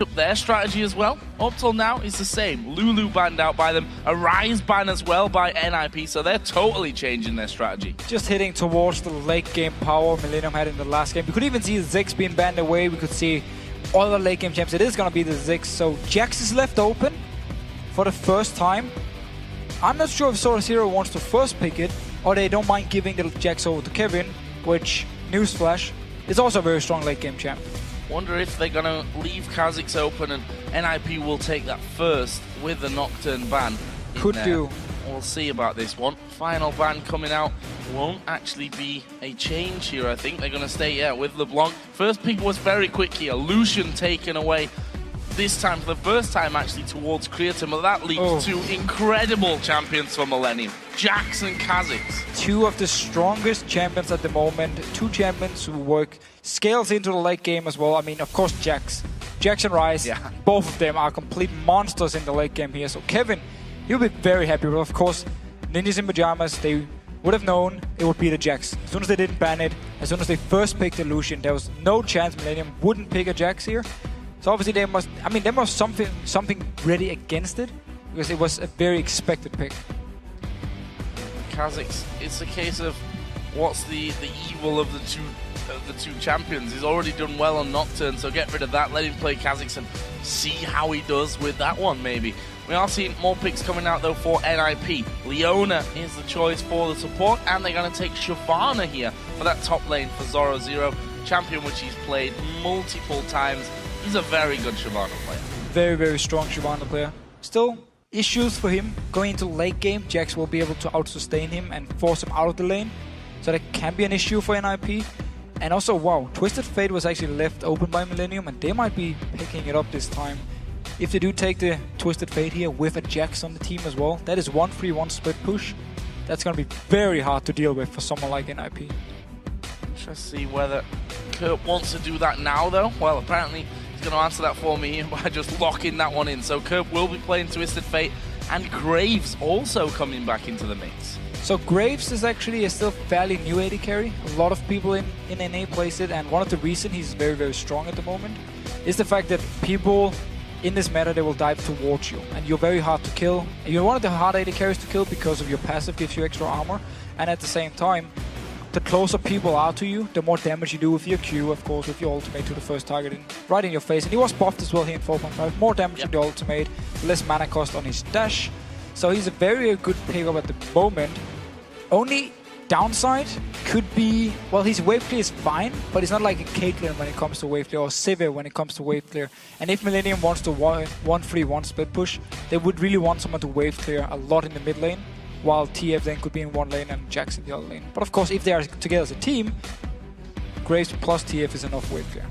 up their strategy as well. Up till now, it's the same. Lulu banned out by them, a Rise ban as well by NIP, so they're totally changing their strategy. Just hitting towards the late game power Millenium had in the last game. We could even see Ziggs being banned away. We could see all the late game champs. It is going to be the Ziggs, so Jax is left open for the first time. I'm not sure if Sora wants to first pick it, or they don't mind giving the Jax over to Kevin, which, newsflash, is also a very strong late game champ. Wonder if they're going to leave Kha'Zix open and NIP will take that first with the Nocturne ban. Could do. We'll see about this one. Final ban coming out. Won't actually be a change here, I think. They're going to stay, with LeBlanc. First pick was very quick here. Lucian taken away. This time, for the first time, actually, towards Creator. But that leads to incredible champions for Millenium. Jax and Kha'Zix. Two of the strongest champions at the moment. Two champions who work scales into the late game as well. I mean, of course, Jax and Rise. Yeah. Both of them are complete monsters in the late game here. So Kevin, he'll be very happy. But of course, Ninjas in Pyjamas, they would have known it would be the Jax. As soon as they didn't ban it, as soon as they first picked the Lucian, there was no chance Millenium wouldn't pick a Jax here. So obviously there must something ready against it, because it was a very expected pick. Kha'Zix, it's a case of what's the evil of the two champions. He's already done well on Nocturne, so get rid of that, let him play Kha'Zix and see how he does with that one maybe. We are seeing more picks coming out though for NIP. Leona is the choice for the support, and they're going to take Shyvana here for that top lane for Zoro Zero, champion which he's played multiple times. He's a very good Shyvana player. Very, very strong Shyvana player. Still, issues for him going into late game. Jax will be able to out-sustain him and force him out of the lane. So that can be an issue for NIP. And also, wow, Twisted Fate was actually left open by Millenium, and they might be picking it up this time. If they do take the Twisted Fate here with a Jax on the team as well, that is 1-3-1 split push. That's going to be very hard to deal with for someone like NIP. Let's see whether Kurt wants to do that now though. Well, apparently going to answer that for me by just locking that one in. So Kerb will be playing Twisted Fate, and Graves also coming back into the mix. So Graves is actually a still fairly new AD carry. A lot of people in NA plays it, and one of the reasons he's very, very strong at the moment is the fact that people in this meta, they will dive towards you, and you're very hard to kill. You're one of the hard AD carries to kill because of your passive gives you extra armor, and at the same time, the closer people are to you, the more damage you do with your Q, of course, with your ultimate to the first target right in your face. And he was buffed as well here in 4.5. More damage in the ultimate, less mana cost on his dash. So he's a very good pickup at the moment. Only downside could be, well, his wave clear is fine, but it's not like a Caitlyn when it comes to wave clear, or Sivir when it comes to wave clear. And if Millenium wants to 1-3-1 split push, they would really want someone to wave clear a lot in the mid lane, while TF then could be in one lane and Jax in the other lane. But of course, if they are together as a team, Graves plus TF is enough wave clear.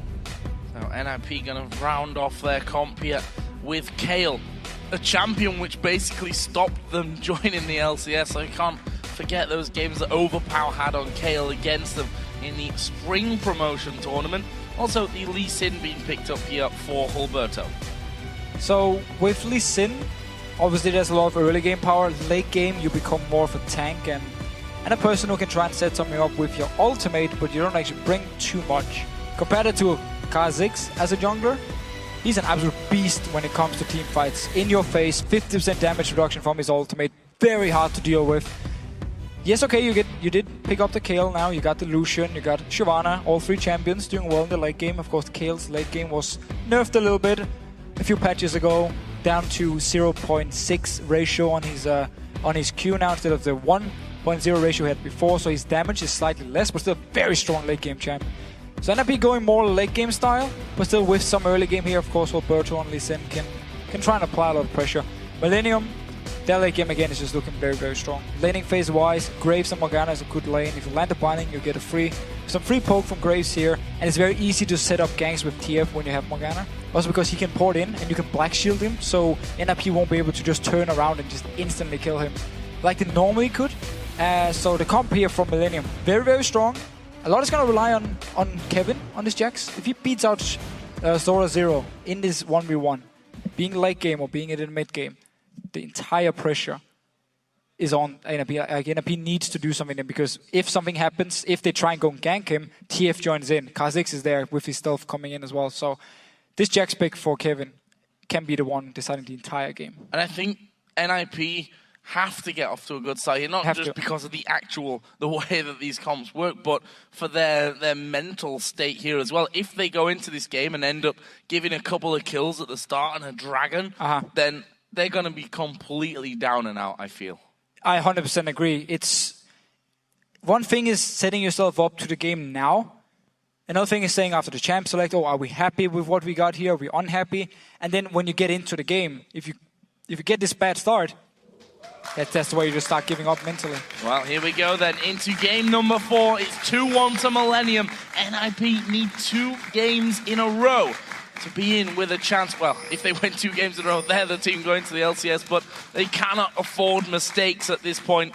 So NIP gonna round off their comp here with Kayle, a champion which basically stopped them joining the LCS. So you can't forget those games that Overpower had on Kayle against them in the spring promotion tournament. Also, the Lee Sin being picked up here for Hulberto. So with Lee Sin, obviously there's a lot of early game power. Late game, you become more of a tank and a person who can try and set something up with your ultimate, but you don't actually bring too much. Compared it to Kha'Zix as a jungler, he's an absolute beast when it comes to team fights. In your face, 50% damage reduction from his ultimate, very hard to deal with. Yes, okay, you did pick up the Kayle now, you got the Lucian, you got Shyvana, all three champions doing well in the late game. Of course, Kayle's late game was nerfed a little bit a few patches ago, down to 0.6 ratio on his Q now instead of the 1.0 ratio he had before, so his damage is slightly less, but still a very strong late game champ. So NIP going more late game style, but still with some early game here, of course, Hulberto and Lee Sin can try and apply a lot of pressure. Millenium, their late game again is just looking very, very strong. Laning phase wise, Graves and Morgana is a good lane. If you land a binding, you get some free poke from Graves here, and it's very easy to set up ganks with TF when you have Morgana. Also because he can port in and you can black shield him, so NIP won't be able to just turn around and just instantly kill him like they normally could. So the comp here from Millenium, very, very strong. A lot is going to rely on Kevin on this Jax. If he beats out Zora Zero in this 1v1, being late game or being in the mid game, the entire pressure is on NIP. NIP needs to do something, because if something happens, if they try and go and gank him, TF joins in. Kha'Zix is there with his stealth coming in as well. So this Jax pick for Kevin can be the one deciding the entire game. And I think NIP have to get off to a good start here, not just because of the way that these comps work, but for their mental state here as well. If they go into this game and end up giving a couple of kills at the start and a dragon, then they're going to be completely down and out, I feel. I 100% agree. It's one thing is setting yourself up to the game now. Another thing is saying after the champ select, oh, are we happy with what we got here? Are we unhappy? And then when you get into the game, if you get this bad start, that's the way you just start giving up mentally. Well, here we go then into game number 4. It's 2-1 to Millenium. NIP need 2 games in a row to be in with a chance. Well, if they win 2 games in a row, they're the team going to the LCS, but they cannot afford mistakes at this point.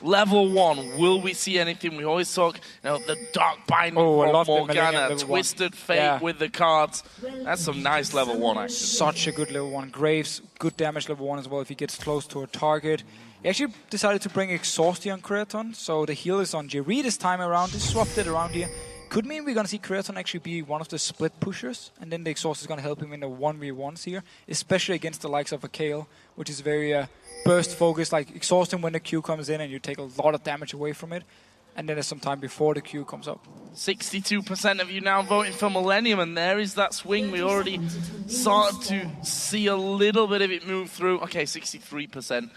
Level 1, will we see anything? We always talk, the dark binding from Morgana, Twisted Fate with the cards. That's some nice level 1 action. Such a good level 1. Graves, good damage level 1 as well if he gets close to a target. He actually decided to bring Exhaustion on Creaton, so the heal is on Jerry this time around. He swapped it around here. Could mean we're going to see Creaton actually be one of the split pushers, and then the Exhaust is going to help him in the 1v1s here, especially against the likes of a Kayle, which is very burst focused, like exhausting when the Q comes in and you take a lot of damage away from it. And then there's some time before the Q comes up. 62% of you now voting for Millenium, and there is that swing. We already started to see a little bit of it move through. Okay, 63%.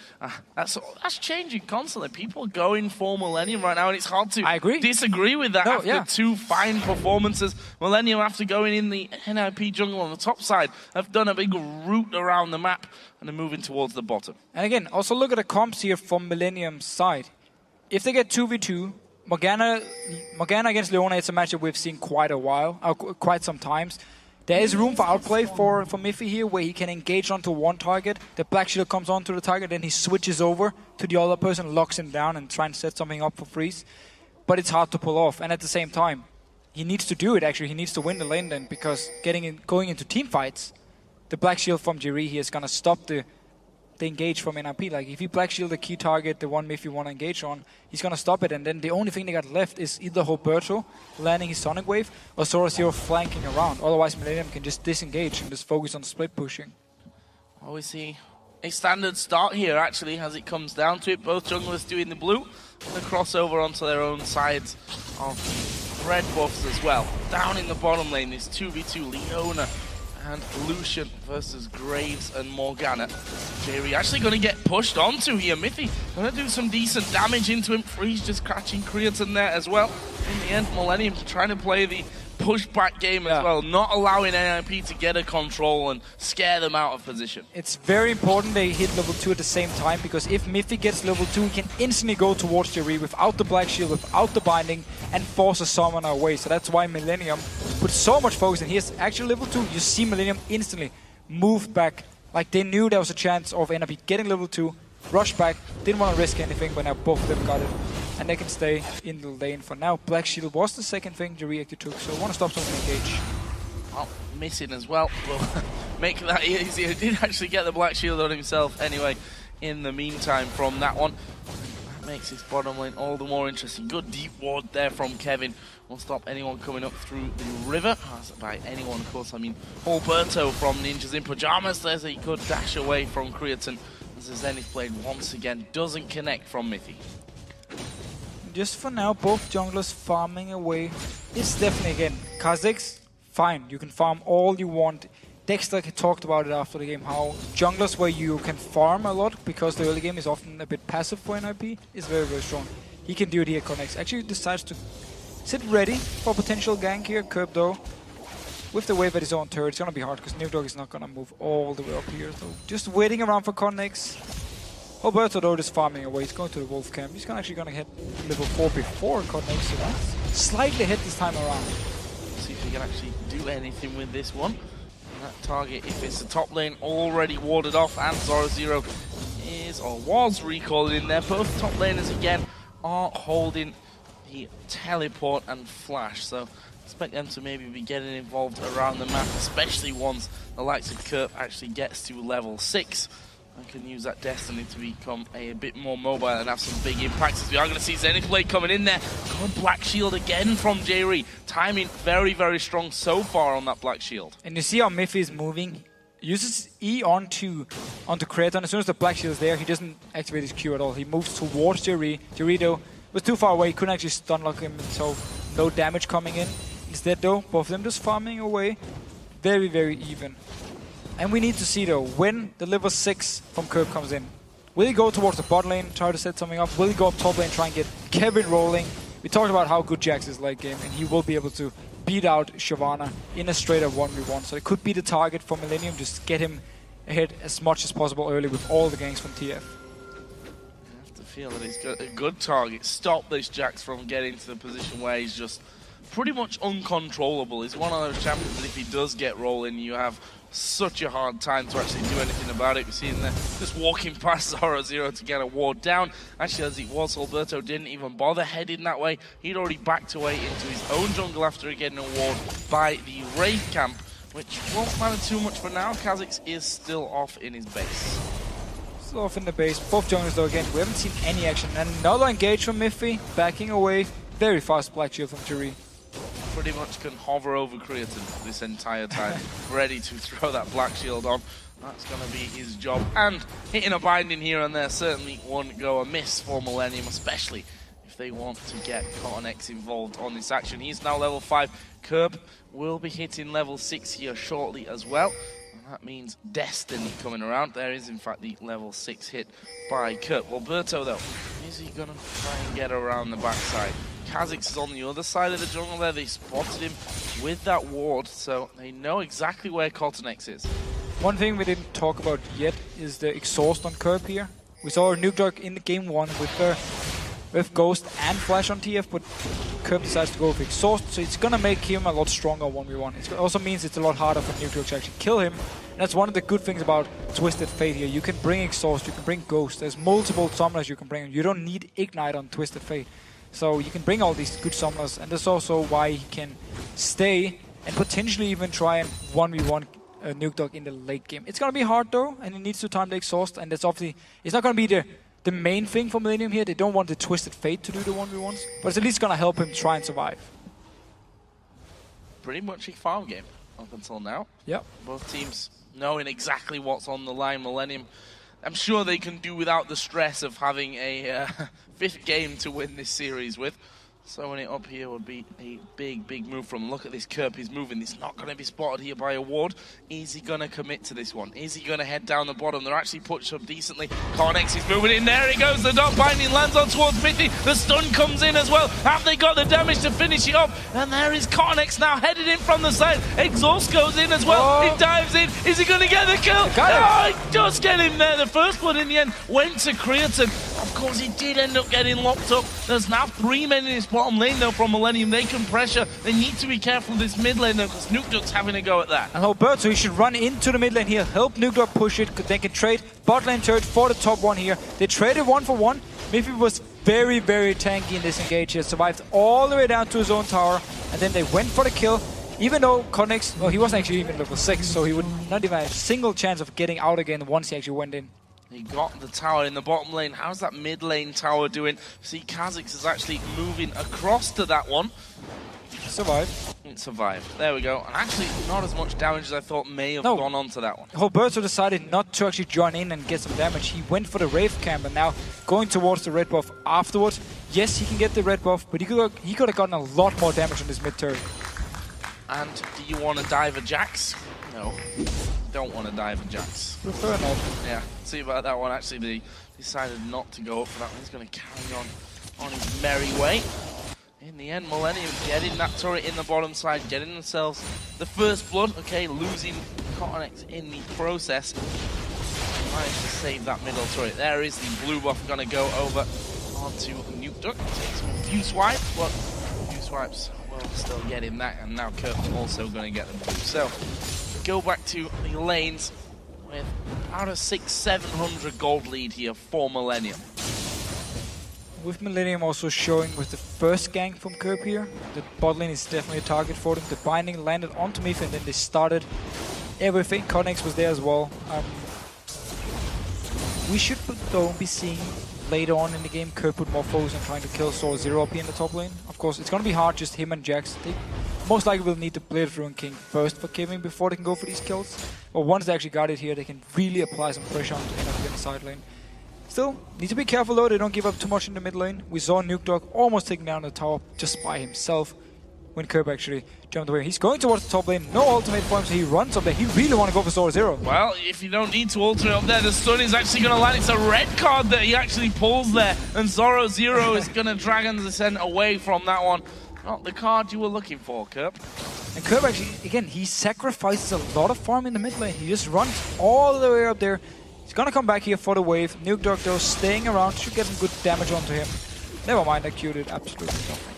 That's changing constantly. People are going for Millenium right now, and it's hard to disagree with that after 2 fine performances. Millenium, after going in the NIP jungle on the top side, have done a big route around the map, and they're moving towards the bottom. And again, also look at the comps here from Millenium's side. If they get 2v2, Morgana against Leona, it's a matchup we've seen quite some times. There is room for outplay for Miffy here, where he can engage onto one target, the Black Shield comes onto the target, then he switches over to the other person, locks him down and try and set something up for freeze. But it's hard to pull off, and at the same time, he needs to do it actually. He needs to win the lane then, because going into team fights, the Black Shield from Jerry here is going to stop the engage from NIP. Like if he Black Shield the key target, the one Miffy want to engage on, he's going to stop it, and then the only thing they got left is either Roberto landing his Sonic Wave or Sora Zero flanking around. Otherwise Millenium can just disengage and just focus on split pushing. Well, we see a standard start here actually as it comes down to it. Both junglers doing the blue and the crossover onto their own sides of red buffs as well. Down in the bottom lane, this 2v2 Leona and Lucian versus Graves and Morgana. Jerry actually going to get pushed onto here. Miffy going to do some decent damage into him. Freeze just catching Creaton there as well. In the end, Millenium trying to play the pushback game as well, not allowing NIP to get a control and scare them out of position. It's very important they hit level 2 at the same time, because if Miffy gets level 2, he can instantly go towards Jerry without the Black Shield, without the binding, and force a summoner away. So that's why Millenium put so much focus, and here's actually level 2. You see Millenium instantly moved back, like they knew there was a chance of NIP getting level 2, rushed back, didn't want to risk anything, but now both of them got it. And they can stay in the lane for now. Black Shield was the second thing Jerry actually took, so want to stop someone engage. Well, missing as well will make that easier. He did actually get the Black Shield on himself anyway in the meantime from that one. That makes his bottom lane all the more interesting. Good deep ward there from Kevin. Won't stop anyone coming up through the river. By anyone, of course, I mean Alberto from Ninjas in Pyjamas. There's a good dash away from Creaton as the Zenith Blade once again doesn't connect from Miffy. Just for now, both junglers farming away. It's definitely, again, Kha'Zix, fine. You can farm all you want. Dexter talked about it after the game, how junglers where you can farm a lot, because the early game is often a bit passive for NIP, is very, very strong. He can do it here, Connects. Actually decides to sit ready for potential gank here. Curb though, with the wave at his own turret, it's going to be hard, because Newdog is not going to move all the way up here. So just waiting around for Connects. Alberto though is farming away, he's going to the Wolf Camp. He's actually going to hit level 4 before Connects, so that's slightly hit this time around. See if he can actually do anything with this one. And that target, if it's the top lane, already warded off, and Zoro Zero is, or was recalled in there. Both top laners again are holding the teleport and flash, so expect them to maybe be getting involved around the map, especially once the likes of Kurt actually gets to level 6. and can use that Destiny to become a bit more mobile and have some big impacts. As we are going to see Zenith Blade coming in there. Good Black Shield again from Jerry. Timing very, very strong so far on that Black Shield. And you see how Miffy is moving. Uses E onto Kraton. As soon as the Black Shield is there, he doesn't activate his Q at all. He moves towards Jerry. Jerry, though, was too far away. He couldn't actually stun lock him, so no damage coming in. Instead, though, both of them just farming away. Very, very even. And we need to see, though, when the level 6 from Curb comes in. Will he go towards the bot lane, try to set something up? Will he go up top lane, try and get Kevin rolling? We talked about how good Jax is late game, and he will be able to beat out Shyvana in a straight-up 1v1. So it could be the target for Millenium, just get him ahead as much as possible early with all the ganks from TF. I have to feel that he's got a good target. Stop this Jax from getting to the position where he's just pretty much uncontrollable. He's one of those champions that if he does get rolling, you have such a hard time to actually do anything about it. We see him there just walking past 0-0 to get a ward down. Actually, as it was, Alberto didn't even bother heading that way. He'd already backed away into his own jungle after getting a ward by the Wraith camp, which won't matter too much for now. Kha'Zix is still off in his base. Still off in the base. Both junglers, though, again, we haven't seen any action. And another engage from Miffy, backing away. Very fast Black Shield from Jerry. Pretty much can hover over Creatine this entire time, ready to throw that Black Shield on. That's going to be his job. And hitting a binding here and there certainly won't go amiss for Millenium, especially if they want to get CottonX involved on this action. He's now level 5. Curb will be hitting level 6 here shortly as well. And that means Destiny coming around. There is, in fact, the level 6 hit by Curb. Alberto, though, is he going to try and get around the backside? Kha'Zix is on the other side of the jungle there. They spotted him with that ward, so they know exactly where CottonX is. One thing we didn't talk about yet is the exhaust on Curb here. We saw a Nuke Dog in the game 1 with Ghost and Flash on TF, but Curb decides to go with exhaust, so it's gonna make him a lot stronger 1v1. It also means it's a lot harder for Nuke Dog to actually kill him. And that's one of the good things about Twisted Fate here. You can bring exhaust, you can bring Ghost. There's multiple summoners you can bring. You don't need Ignite on Twisted Fate. So you can bring all these good summoners, and that's also why he can stay and potentially even try and 1v1 Nuke Dog in the late game. It's gonna be hard though, and he needs to time the exhaust, and that's obviously, it's not gonna be the main thing for Millenium here. They don't want the Twisted Fate to do the 1v1s, but it's at least gonna help him try and survive. Pretty much a farm game up until now. Yep. Both teams knowing exactly what's on the line. Millenium, I'm sure they can do without the stress of having a 5th game to win this series with. Sewing it up here would be a big, big move from. Look at this Curb, he's moving. He's not going to be spotted here by a ward. Is he going to commit to this one? Is he going to head down the bottom? They're actually pushed up decently. CottonX is moving in. There he goes. The dot binding lands on towards Miffy. The stun comes in as well. Have they got the damage to finish it up? And there is CottonX now headed in from the side. Exhaust goes in as well. Oh. He dives in. Is he going to get the kill? Oh, he does get him there. The first one in the end went to Creatine. Of course, he did end up getting locked up. There's now 3 men in his bottom lane, though, from Millenium. They can pressure. They need to be careful of this mid lane, though, because Nuke Dog's having a go at that. And Alberto, he should run into the mid lane here, help Nuke Dog push it. They can trade bot lane turret for the top one here. They traded 1 for 1. Miffy was very, very tanky in this engage here. Survived all the way down to his own tower, and then they went for the kill. Even though CottonX, well, he wasn't actually even level 6, so he would not even have a single chance of getting out again once he actually went in. He got the tower in the bottom lane. How's that mid lane tower doing? See, Kha'Zix is actually moving across to that one. Survived. It survived. There we go. And actually, not as much damage as I thought may have gone on to that one. Alberto decided not to actually join in and get some damage. He went for the Wraith camp, and now going towards the red buff afterwards. Yes, he can get the red buff, but he could have gotten a lot more damage on this mid turret. And do you want to dive a Jax? No. Don't want to dive a Jax. Prefer not. Yeah, see about that one. Actually, they decided not to go up for that one. He's going to carry on his merry way. In the end, Millenium getting that turret in the bottom side, getting themselves the first blood. Okay, losing CottonX in the process. Managed to save that middle turret. There is the blue buff going to go over onto Nuke Dog. Takes a few swipes, but a few swipes will still get him that. And now Kurt's also going to get the blue. So, go back to the lanes with about a 600-700 gold lead here for Millenium. With Millenium also showing with the first gank from Curb here, the bot lane is definitely a target for them. The binding landed onto Miffy, and then they started everything. CottonX was there as well. We should though be seeing later on in the game Kerb put more focus on trying to kill Sora Zero up here in the top lane. Of course, it's gonna be hard, just him and Jax. They most likely will need to play the Ruin King first for Kevin before they can go for these kills. But once they actually got it here, they can really apply some pressure onto NIP in the side lane. Still, need to be careful though, they don't give up too much in the mid lane. We saw Nuke Dog almost taking down the tower just by himself when Kerb actually jumped away. He's going towards the top lane, no ultimate for him, so he runs up there. He really want to go for Sora Zero. Well, if you don't need to ultimate up there, the stun is actually going to land. It's a red card that he actually pulls there, and Sora Zero is going to Dragon's Descent away from that one. Not the card you were looking for, Kerb. And Kerb actually, again, he sacrifices a lot of farm in the mid lane. He just runs all the way up there. He's gonna come back here for the wave. Nuke Dog though staying around, should get some good damage onto him. Never mind, that Q did absolutely nothing.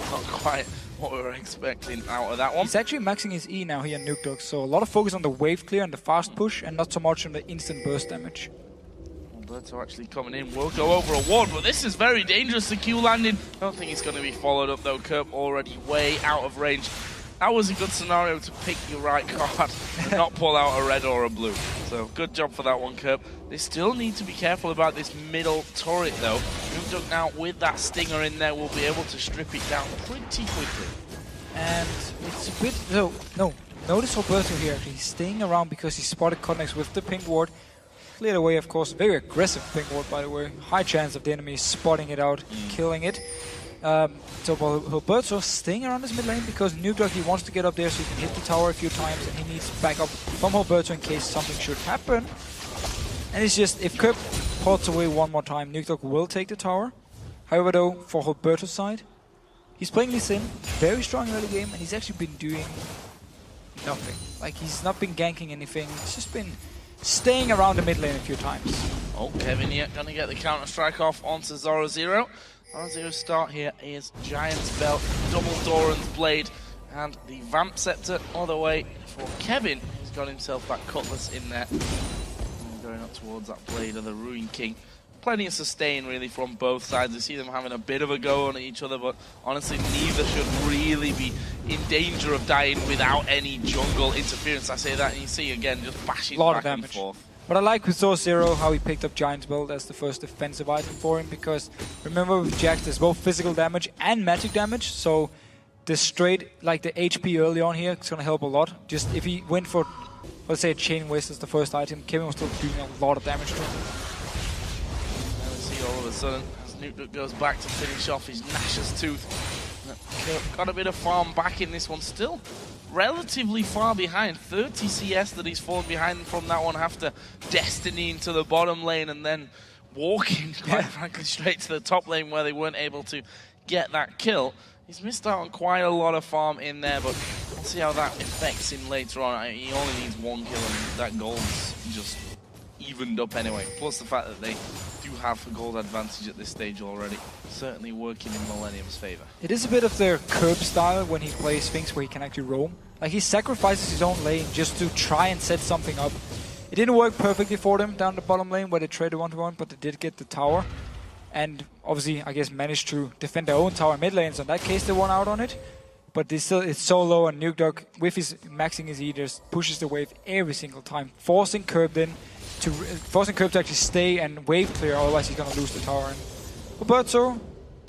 Not quite what we were expecting out of that one. He's actually maxing his E now here, Nuke Dog, so a lot of focus on the wave clear and the fast push, and not so much on the instant burst damage. Alberto actually coming in, will go over a ward, but this is very dangerous, the Q landing. I don't think it's going to be followed up though. Kerb already way out of range. That was a good scenario to pick your right card and not pull out a red or a blue. So good job for that one, Kerb. They still need to be careful about this middle turret though. Nuke Dog now with that stinger in there will be able to strip it down pretty quickly. And it's a bit, no, notice Alberto here, he's staying around because he spotted Connex with the pink ward. Cleared away, of course, very aggressive pink ward by the way. High chance of the enemy spotting it out, killing it. So Alberto staying around this mid lane because Nuke Dog, he wants to get up there so he can hit the tower a few times, and he needs backup from Alberto in case something should happen. And it's just, if Kerb ports away one more time, Nuke Dog will take the tower. However though, for Alberto's side, he's playing Lee Sin, very strong early game, and he's actually been doing nothing. Like, he's not been ganking anything, he's just been staying around the mid lane a few times. Oh, Kevin here gonna get the counter strike off onto Zoro Zero. Zoro Zero's start here is Giant's Belt, Double Doran's Blade, and the Vamp Scepter all the way for Kevin. He's got himself that Cutlass in there. And going up towards that Blade of the Ruin King. Plenty of sustain really from both sides. You see them having a bit of a go on each other, but honestly neither should really be in danger of dying without any jungle interference. I say that and you see again just bashing back and forth. But I like with Zoro Zero how he picked up Giant's Build as the first defensive item for him, because remember with Jax there's both physical damage and magic damage, so the straight, like the HP early on here, is going to help a lot. Just if he went for, let's say, a Chain Waste as the first item, Kevin was still doing a lot of damage to him. And we see all of a sudden, as Nuke goes back to finish off his Nash's Tooth. Got a bit of farm back in this one still. Relatively far behind, 30 CS that he's fallen behind from that one after Destiny into the bottom lane and then walking, quite frankly, straight to the top lane where they weren't able to get that kill. He's missed out on quite a lot of farm in there, but we'll see how that affects him later on. He only needs one kill and that gold's just evened up anyway. Plus the fact that they do have a gold advantage at this stage already. Certainly working in Millenium's favor. It is a bit of their Kerb style when he plays things where he can actually roam. Like, he sacrifices his own lane just to try and set something up. It didn't work perfectly for them down the bottom lane where they traded 1-1, but they did get the tower. And obviously, I guess, managed to defend their own tower in mid lane, so in that case they won out on it. But it's so low, and Nuke Dog, with his maxing his E, just pushes the wave every single time, forcing Kerb to actually stay and wave clear, otherwise he's gonna lose the tower. And Alberto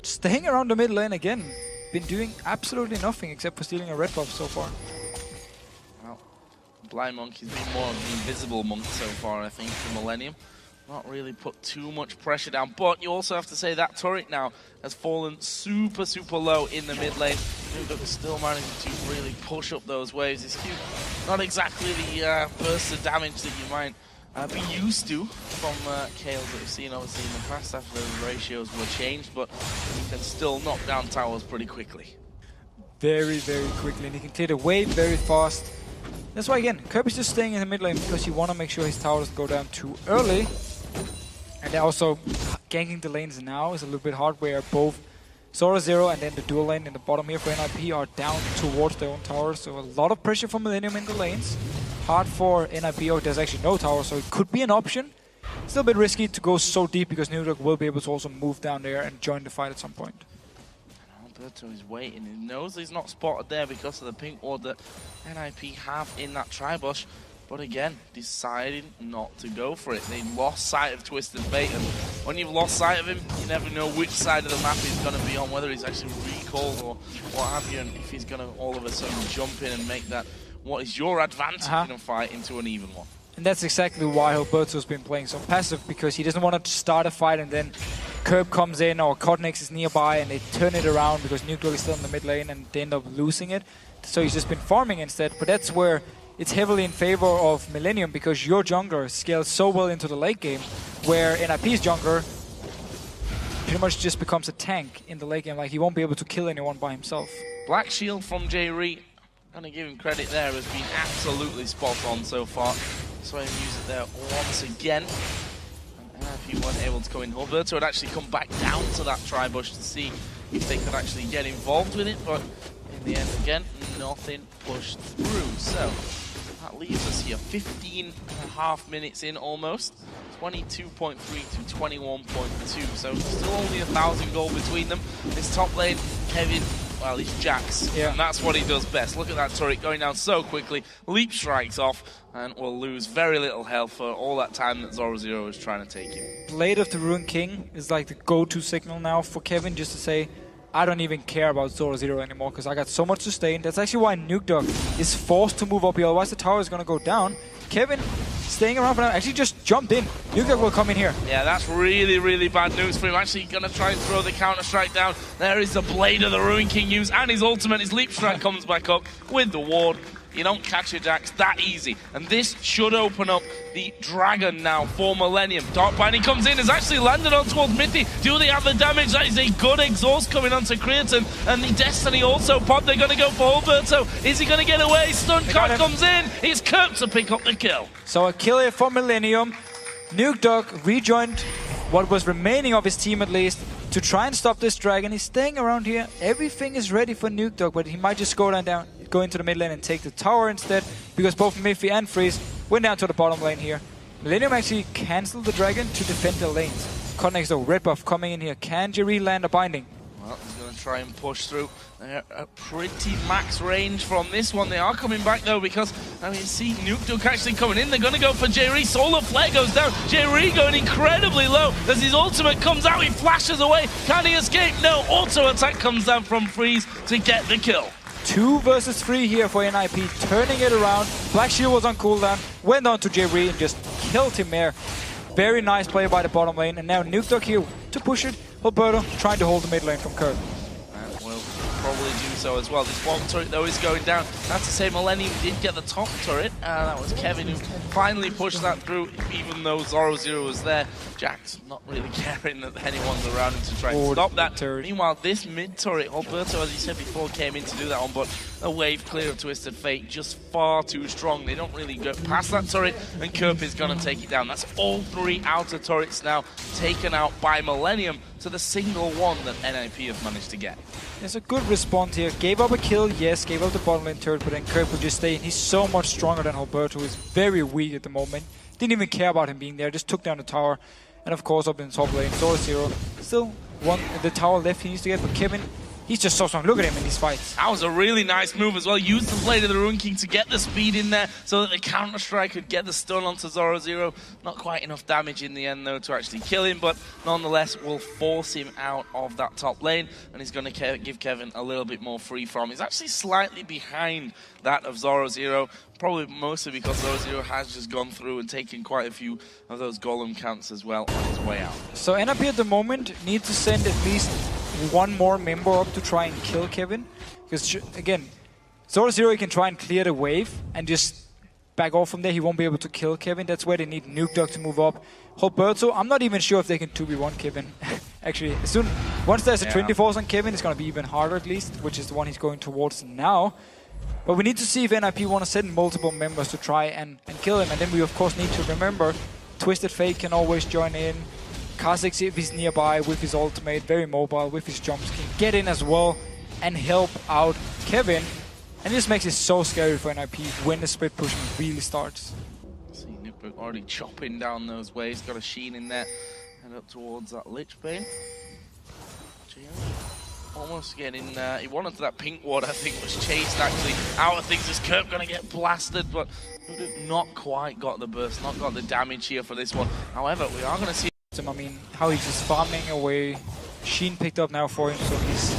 staying around the mid lane again, been doing absolutely nothing except for stealing a red buff so far. Well, Blind Monkey's been more of the invisible monk so far, I think, for Millenium. Not really put too much pressure down, but you also have to say that turret now has fallen super, super low in the mid lane. Nuke Dog is still managing to really push up those waves. It's cute. Not exactly the burst of damage that you might be used to from Kales that we've seen obviously in the past after the ratios were changed, but he can still knock down towers pretty quickly. Very, very quickly, and he can clear the wave very fast. That's why, again, Kirby's just staying in the mid lane because you want to make sure his tower doesn't go down too early. And also, ganking the lanes now is a little bit hard, where both Zoro Zero and then the dual lane in the bottom here for NIP are down towards their own tower, so a lot of pressure from Millenium in the lanes. Hard for NIP, or there's actually no tower, so it could be an option. Still a bit risky to go so deep because Nuke Dog will be able to also move down there and join the fight at some point. Alberto is waiting. He knows he's not spotted there because of the pink ward that NIP have in that Tribush. but again, deciding not to go for it. They lost sight of Twisted Fate, and when you've lost sight of him, you never know which side of the map he's going to be on, whether he's actually recalled or what have you, and if he's going to all of a sudden jump in and make that what is your advantage in a fight into an even one. And that's exactly why Alberto's been playing so passive, because he doesn't want to start a fight and then Curb comes in or Codnex is nearby and they turn it around because Nuke is still in the mid lane and they end up losing it. So he's just been farming instead. But that's where it's heavily in favor of Millenium, because your jungler scales so well into the late game, where NIP's jungler pretty much just becomes a tank in the late game. Like, he won't be able to kill anyone by himself. Black Shield from J-Ree, I'm going to give him credit there, has been absolutely spot on so far. So I use it there once again. And if he weren't able to go in, Alberto would actually come back down to that tri-bush to see if they could actually get involved with it. But in the end, again, nothing pushed through. So that leaves us here 15.5 minutes in almost. 22.3 to 21.2. So still only 1,000 gold between them. This top lane, Kevin, well, he's Jax, and that's what he does best. Look at that turret going down so quickly. Leap strikes off, and will lose very little health for all that time that Zoro is trying to take him. Blade of the Ruined King is like the go-to signal now for Kevin, just to say, I don't even care about Zoro anymore, because I got so much sustain. That's actually why Nuke is forced to move up here, otherwise the tower is going to go down. Kevin, staying around for now, actually just jumped in. Nuke will come in here. Yeah, that's really, really bad news for him. Actually going to try and throw the counter-strike down. There is the Blade of the Ruined King used, and his ultimate, his Leap Strike comes back up with the ward. You don't catch a Jax that easy. And this should open up the Dragon now for Millenium. Dark Binding comes in, has actually landed on towards Mithy. Do they have the damage? That is a good exhaust coming onto Creatine. And the Destiny also popped. They're going to go for Alberto. Is he going to get away? Stun card comes in. It's Kurt to pick up the kill. So a kill here for Millenium. Nuke rejoined what was remaining of his team at least to try and stop this Dragon. He's staying around here. Everything is ready for Nuke, but he might just go into the mid lane and take the tower instead, because both Miffy and Freeze went down to the bottom lane here. Millenium actually cancelled the Dragon to defend the lanes. Codnex though, red buff coming in here. Can J-Ree land a binding? Well, he's going to try and push through. They're at pretty max range from this one. They are coming back though, because I mean, see Nuke actually coming in. They're going to go for J-Ree. Solar Flare goes down. J-Ree going incredibly low. As his ultimate comes out, he flashes away. Can he escape? No. Auto attack comes down from Freeze to get the kill. 2 versus 3 here for NIP, turning it around. Black Shield was on cooldown, went on to J-Ree and just killed him there. Very nice play by the bottom lane, and now Nuke here to push it. Alberto trying to hold the mid lane from Kurt. And will probably do so as well. This one turret though is going down. That's to say Millenium did get the top turret. That was Kevin who finally pushed that through, even though Zoro was there. Jax not really caring that anyone's around him to try and stop that. Turret. Meanwhile, this mid turret, Alberto, as you said before, came in to do that one, but a wave clear of Twisted Fate, just far too strong. They don't really go past that turret, and Kerp is going to take it down. That's all 3 outer turrets now taken out by Millenium to the single one that NIP have managed to get. There's a good response here. Gave up a kill, yes, gave up the bottom lane turret, but then Kerp would just stay in. He's so much stronger than Alberto, who is very weak at the moment. Didn't even care about him being there, just took down the tower. And of course, up in the top lane, Zoro. Still the tower left he needs to get, but Kevin, he's just so strong. Look at him in these fights. That was a really nice move as well. Used the Blade of the Ruined King to get the speed in there so that the counter-strike could get the stun onto Zoro. Not quite enough damage in the end, though, to actually kill him, but nonetheless will force him out of that top lane, and he's going to give Kevin a little bit more free farm. He's actually slightly behind that of Zoro, probably mostly because Zoro has just gone through and taken quite a few of those golem counts as well on his way out. So NIP at the moment needs to send at least 1 more member up to try and kill Kevin, because again, Zoro can try and clear the wave and just back off from there. He won't be able to kill Kevin. That's where they need Nuke to move up. Alberto, I'm not even sure if they can 2v1 Kevin. Actually, once there's a 24 on Kevin, it's going to be even harder at least, which is the one he's going towards now. But we need to see if NIP want to send multiple members to try and kill him. And then we of course need to remember Twisted Fate can always join in. Kha'Zix, if he's nearby with his ultimate, very mobile with his jumps, can get in as well and help out Kevin. And this makes it so scary for NIP when the split pushing really starts. See Nipuk already chopping down those waves, got a Sheen in there, and up towards that Lich Bane. almost getting, he wanted that pink ward, I think, was chased actually out of things. Is Kirk going to get blasted? But not quite got the burst, not got the damage here for this one. However, we are going to see I mean, how he's just farming away. Sheen picked up now for him, so his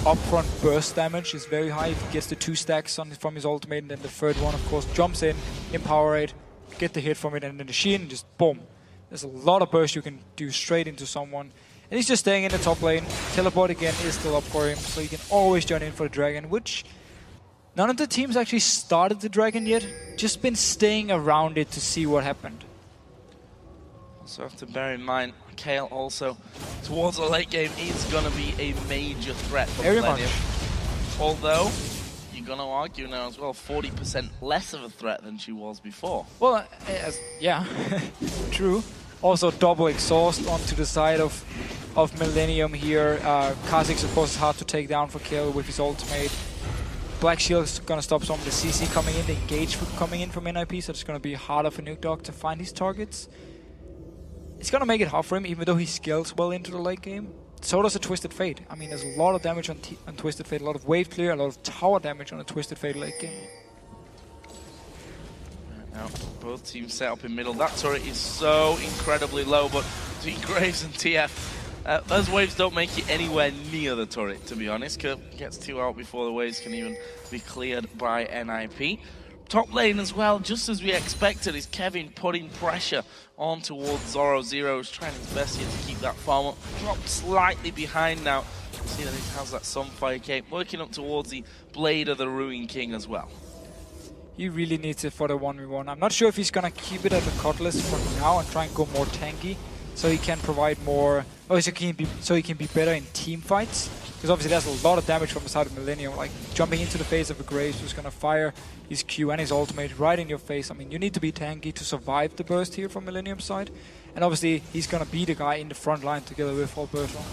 upfront burst damage is very high. If he gets the 2 stacks from his ultimate, and then the third one, of course, jumps in, empower it, get the hit from it, and then the Sheen, just boom. There's a lot of burst you can do straight into someone. And he's just staying in the top lane. Teleport again is still up for him, so he can always join in for the Dragon, which none of the teams actually started the Dragon yet. Just been staying around it to see what happened. So have to bear in mind, Kale also, towards the late game, is going to be a major threat for Millenium. Although, you're going to argue now as well, 40% less of a threat than she was before. Well, yeah, true. Also, double exhaust onto the side of Millenium here. Kha'Zix, of course, is hard to take down for Kale with his ultimate. Black Shield's going to stop some of the CC coming in, the engage coming in from NIP, so it's going to be harder for Nuke Dog to find his targets. It's going to make it hard for him, even though he scales well into the late game. So does a Twisted Fate. I mean, there's a lot of damage on Twisted Fate, a lot of wave clear, a lot of tower damage on a Twisted Fate late game. Now, both teams set up in middle. That turret is so incredibly low, but between Graves and TF, those waves don't make it anywhere near the turret, to be honest. Kirk gets 2 out before the waves can even be cleared by NIP. Top lane as well, just as we expected, is Kevin putting pressure on towards Zoro. Zero's trying his best here to keep that farm up. Dropped slightly behind now. See that he has that Sunfire cape, working up towards the Blade of the Ruin King as well. He really needs it for the 1v1. I'm not sure if he's going to keep it as a Cutlass for now and try and go more tanky, so he can provide more, so he can be better in team fights. Because obviously there's a lot of damage from the side of Millenium, like jumping into the face of a Graves who's going to fire his Q and his ultimate right in your face. I mean, you need to be tanky to survive the burst here from Millenium's side. And obviously he's going to be the guy in the front line together with all burst on.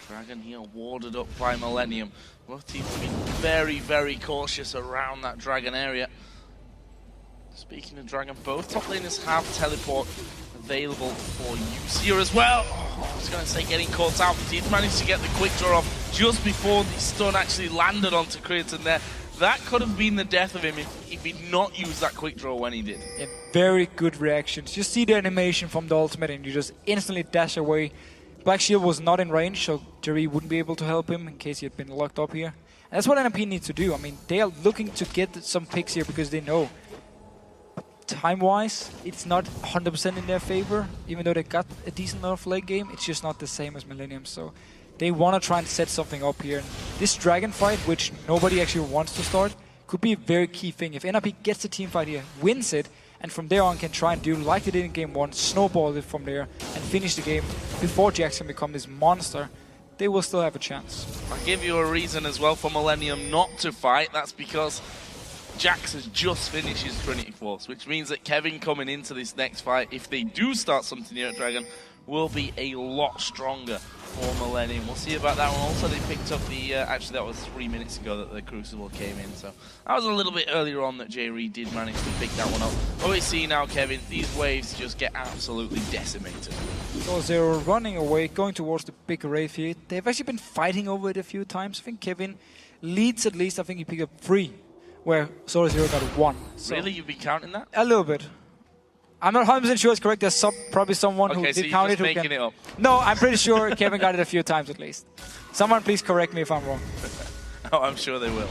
Dragon here warded up by Millenium. Both teams have been very, very cautious around that Dragon area. Speaking of Dragon, both top laners have teleport available for use here as well. Oh, I was going to say getting caught out, but he's managed to get the quick draw off just before the stun actually landed onto Creaton there. That could have been the death of him if he'd not used that quick draw when he did. Yeah, very good reactions. You see the animation from the ultimate and you just instantly dash away. Black Shield was not in range, so Jerry wouldn't be able to help him in case he had been locked up here. And that's what NIP needs to do. I mean, they are looking to get some picks here because they know time-wise, it's not 100% in their favor. Even though they got a decent enough late game, it's just not the same as Millenium. So they want to try and set something up here. And this Dragon fight, which nobody actually wants to start, could be a very key thing. If NIP gets the team fight here, wins it, and from there on can try and do like they did in game 1, snowball it from there, and finish the game before Jax can become this monster, they will still have a chance. I'll give you a reason as well for Millenium not to fight. That's because Jax has just finished his Trinity Force, which means that Kevin coming into this next fight, if they do start something here at Dragon, will be a lot stronger for Millenium. We'll see about that one. Also, they picked up the, actually that was 3 minutes ago that the Crucible came in, so that was a little bit earlier on that J. Reed did manage to pick that one up. But we see now, Kevin, these waves just get absolutely decimated. So Zero running away, going towards the big Wraith here. They've actually been fighting over it a few times. I think Kevin leads at least. I think he picked up 3, where Zero got 1. So really? You've been counting that? A little bit. I'm not 100% sure it's correct. There's probably someone who did count it. Okay, so you're just making it up. No, I'm pretty sure Kevin got it a few times at least. Someone please correct me if I'm wrong. Oh, I'm sure they will.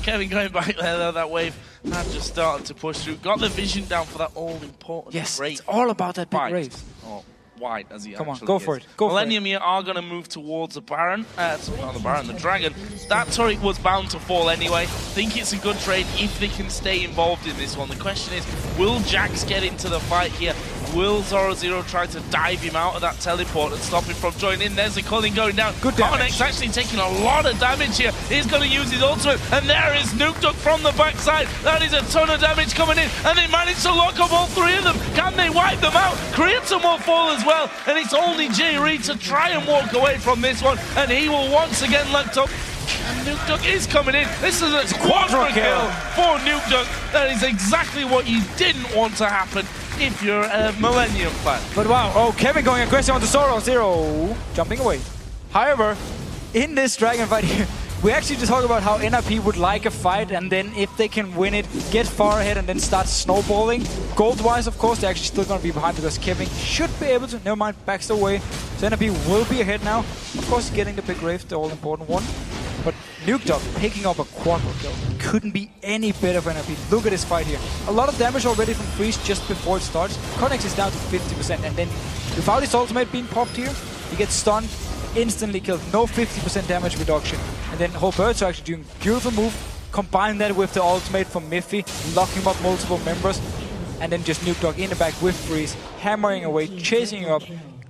Kevin going back there, though, that wave had just started to push through. Got the vision down for that all-important Yes, Wraith. it's all about that big Wraith. Oh, wide as he Come on, actually go is. for it. Go for it. Millenium here are going to move towards the Baron. Not the Baron, the Dragon. That turret was bound to fall anyway. Think it's a good trade if they can stay involved in this one. The question is, will Jax get into the fight here? Will Zoro Zero try to dive him out of that teleport and stop him from joining in? There's the culling going down. Good damage. Onyx actually taking a lot of damage here. He's going to use his ultimate, and there is Nuke Duck from the backside. That is a ton of damage coming in, and they managed to lock up all 3 of them. Can they wipe them out? Creator will fall as well, and it's only J. Reed to try and walk away from this one, and he will once again locked up. And Nuke Duck is coming in. This is a quadra kill for Nuke Duck. That is exactly what you didn't want to happen if you're a Millenium fan. But wow, oh, Kevin going aggressive on the Zoro Zero, jumping away. However, in this Dragon fight here, we actually just talk about how NRP would like a fight, and then if they can win it, get far ahead and then start snowballing. Gold-wise, of course, they're actually still going to be behind because Kevin should be able to. Never mind, backs away. So NRP will be ahead now. Of course, getting the big Wraith, the all-important one. But Nukedog picking up a quadruple kill. Couldn't be any better for NRP. Look at this fight here. A lot of damage already from Freeze just before it starts. Connex is down to 50%, and then without his ultimate being popped here, he gets stunned, instantly killed. No 50% damage reduction. And then Roberto actually doing a beautiful move. Combine that with the ultimate from Miffy, locking up multiple members, and then just Nukedog in the back with Freeze, hammering away, chasing you up.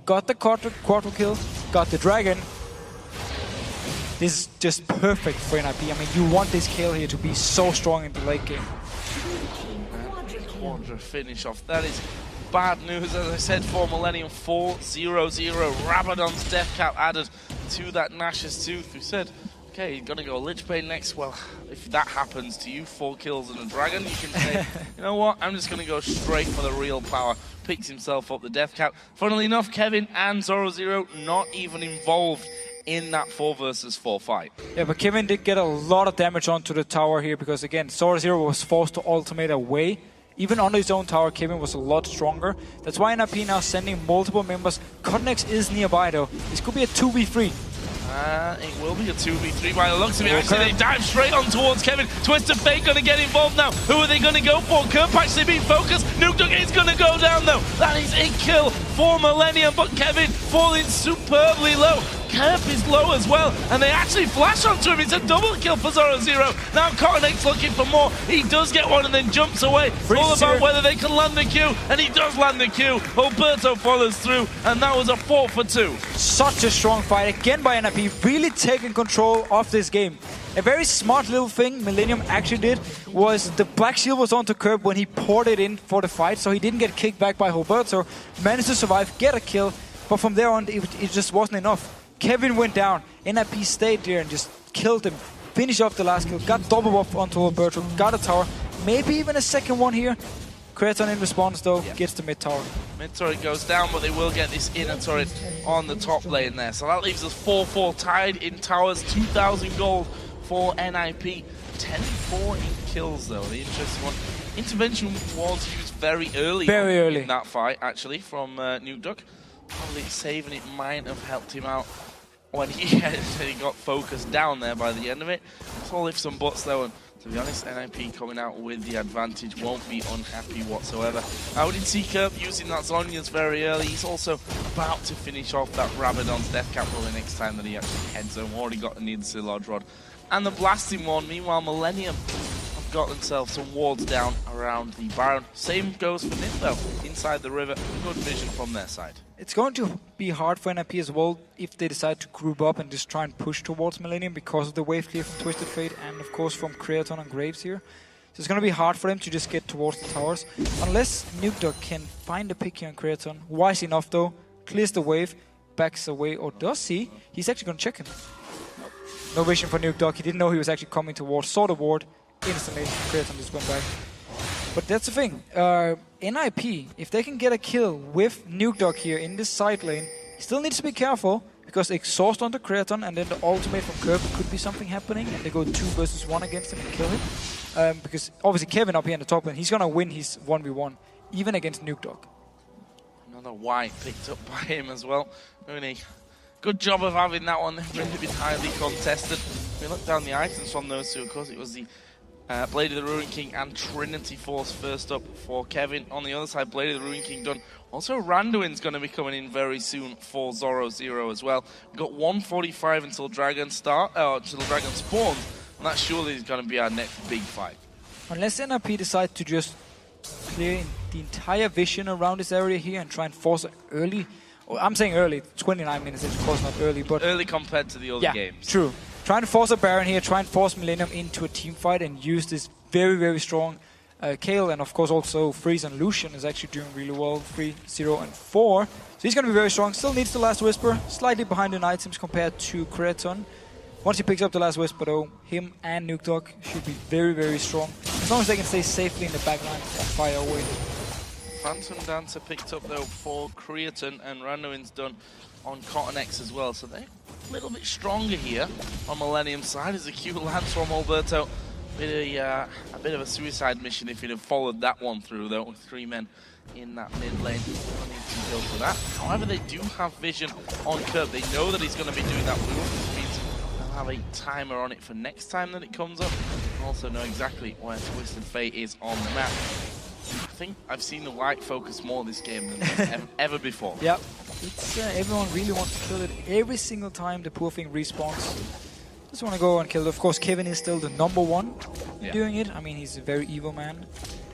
Got the quadruple kill, got the dragon. This is just perfect for NIP. I mean, you want this kill here to be so strong in the late game. Quadra finish off. That is bad news, as I said, for Millenium. 4-0-0. Rabadon's death cap added to that Nash's Tooth, who said, okay, you're going to go Lich Bane next. Well, if that happens to you, 4 kills and a dragon, you can say, you know what, I'm just going to go straight for the real power. Picks himself up the death cap. Funnily enough, Kevin and Zoro0 not even involved in that 4 versus 4 fight. Yeah, but Kevin did get a lot of damage onto the tower here because, again, Zoro0 was forced to ultimate away. Even on his own tower, Kevin was a lot stronger. That's why NRP now sending multiple members. Cotnex is nearby, though. This could be a 2v3. It will be a 2v3 by the looks of it. Actually, they dive straight on towards Kevin. Twisted Fate going to get involved now. Who are they going to go for? Kerp actually being focused. Nukedog is going to go down, though. That is a kill for Millenium, but Kevin falling superbly low. Kerp is low as well, and they actually flash onto him. It's a double kill for Zoro0. Now Cottoneg's looking for more. He does get one and then jumps away. All about whether they can land the Q, and he does land the Q. Alberto follows through, and that was a 4 for 2. Such a strong fight again by NRP, really taking control of this game. A very smart little thing Millenium actually did was the Black Shield was onto Kerp when he poured it in for the fight, so he didn't get kicked back by Roberto, managed to survive, get a kill, but from there on it just wasn't enough. Kevin went down, NIP stayed there and just killed him, finished off the last kill, got double buff onto Roberto, got a tower, maybe even a second one here. Kraton in response though, gets the mid tower. Mid turret goes down, but they will get this inner turret on the top lane there. So that leaves us 4-4 tied in towers, 2,000 gold for NIP. 10-4 in kills though, the interesting one. Intervention was used very early in that fight actually from Nukedog. Probably saving it might have helped him out when he got focused down there by the end of it. It's all ifs and buts though, and to be honest, NIP coming out with the advantage won't be unhappy whatsoever. I did see Kerp using that Zhonya's very early. He's also about to finish off that Rabadon's death cap roll the next time that he actually heads home. Already got an Needle Lodge Rod. And the blasting one, meanwhile Millenium have got themselves some wards down around the Baron. Same goes for Nip though, inside the river. Good vision from their side. It's going to be hard for NIP as well if they decide to group up and just try and push towards Millenium because of the wave clear from Twisted Fate and of course from Kraton and Graves here. So it's going to be hard for them to just get towards the towers. Unless Nukedog can find a pick here on Kraton. Wise enough though, clears the wave, backs away, or does he? He's actually going to check him. No vision for Nukedog, he didn't know he was actually coming towards, saw the ward, instantly Kraton just went back. But that's the thing, NIP, if they can get a kill with Nukedog here in this side lane, still needs to be careful, because exhaust onto Kraton and then the ultimate from Kerp could be something happening, and they go 2 versus 1 against him and kill him. Because obviously Kevin up here in the top lane, he's gonna win his 1v1, even against Nukedog. Another white picked up by him as well. Really good job of having that one, they've really been highly contested. If we look down the items from those two, of course it was the Blade of the Ruin King and Trinity Force first up for Kevin. On the other side, Blade of the Ruin King done. Also, Randuin's going to be coming in very soon for Zoro0 as well. We've got 1:45 until Dragon until Dragon spawns, and that surely is going to be our next big fight. Unless NRP decide to just clear the entire vision around this area here and try and force it early. I'm saying early, 29 minutes is of course not early, but early compared to the other games. True. Trying to force a Baron here, try and force Millenium into a team fight and use this very, very strong Kayle, and of course also Freeze and Lucian is actually doing really well, 3, 0, and 4. So he's going to be very strong, still needs the last Whisper, slightly behind in items compared to Kraton. Once he picks up the last Whisper though, him and Nukedog should be very, very strong. As long as they can stay safely in the backline and fire away. Phantom Dancer picked up though for Creaton, and Randuin's done on Cotton X as well, so they a little bit stronger here on Millenium's side as a cute lance from Alberto. A bit of a suicide mission if he'd have followed that one through, though, with 3 men in that mid lane. Don't need to go for that. However, they do have vision on Curb. They know that he's going to be doing that blue, which means they'll have a timer on it for next time that it comes up. And also know exactly where Twisted Fate is on the map. I think I've seen the white focus more this game than ever before. Yep. It's, everyone really wants to kill it every single time the poor thing respawns. Just want to go and kill it. Of course, Kevin is still the #1 doing it. I mean, he's a very evil man.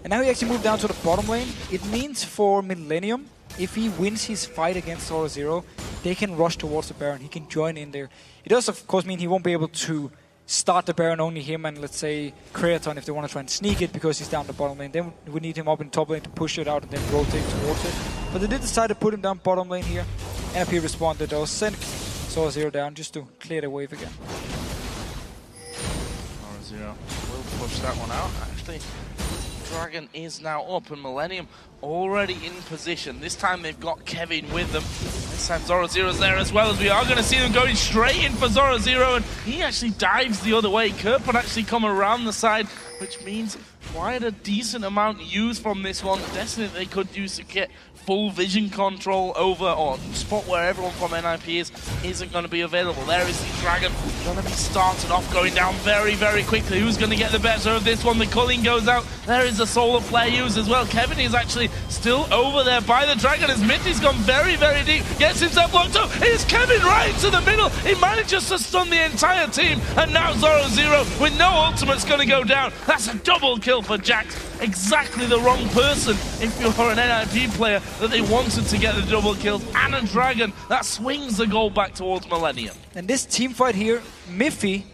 And now he actually moved down to the bottom lane. It means for Millenium, if he wins his fight against Zoro, they can rush towards the Baron. He can join in there. It does, of course, mean he won't be able to start the Baron, only him and, let's say, Creaton if they want to try and sneak it because he's down the bottom lane. Then we need him up in top lane to push it out and then rotate towards it. But they did decide to put him down bottom lane here. NIP responded though, sent Zoro down just to clear the wave again. Zoro will push that one out. Actually, Dragon is now up and Millenium already in position. This time they've got Kevin with them. This time Zoro's there as well, as we are going to see them going straight in for Zoro, and he actually dives the other way. Kerpon actually come around the side, which means quite a decent amount used from this one. Destiny they could use to get full vision control over or spot where everyone from NIP isn't going to be available. There is the Dragon going to be started off, going down very, very quickly. Who's going to get the better of this one? The culling goes out. There is a solar flare used as well. Kevin is actually still over there by the Dragon as Minty's gone very, very deep. Gets himself locked up. It's Kevin right into the middle. He manages to stun the entire team. And now Zoro with no ultimate's going to go down. That's a double kill for Jax. Exactly the wrong person if you're an NIP player that they wanted to get the double kills and a Dragon that swings the goal back towards Millenium. And this team fight here, Miffy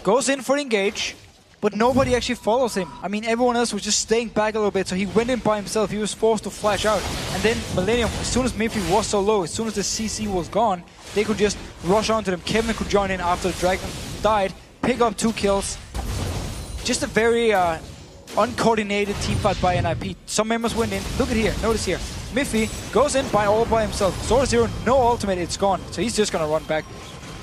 goes in for engage, but nobody actually follows him. I mean, everyone else was just staying back a little bit, so he went in by himself. He was forced to flash out. And then Millenium, as soon as Miffy was so low, as soon as the CC was gone, they could just rush onto them. Kevin could join in after the Dragon died, pick up 2 kills. Just a very uncoordinated team fight by NIP. Some members went in. Look at here. Notice here. Miffy goes in all by himself. Zoro, no ultimate. It's gone. So he's just going to run back.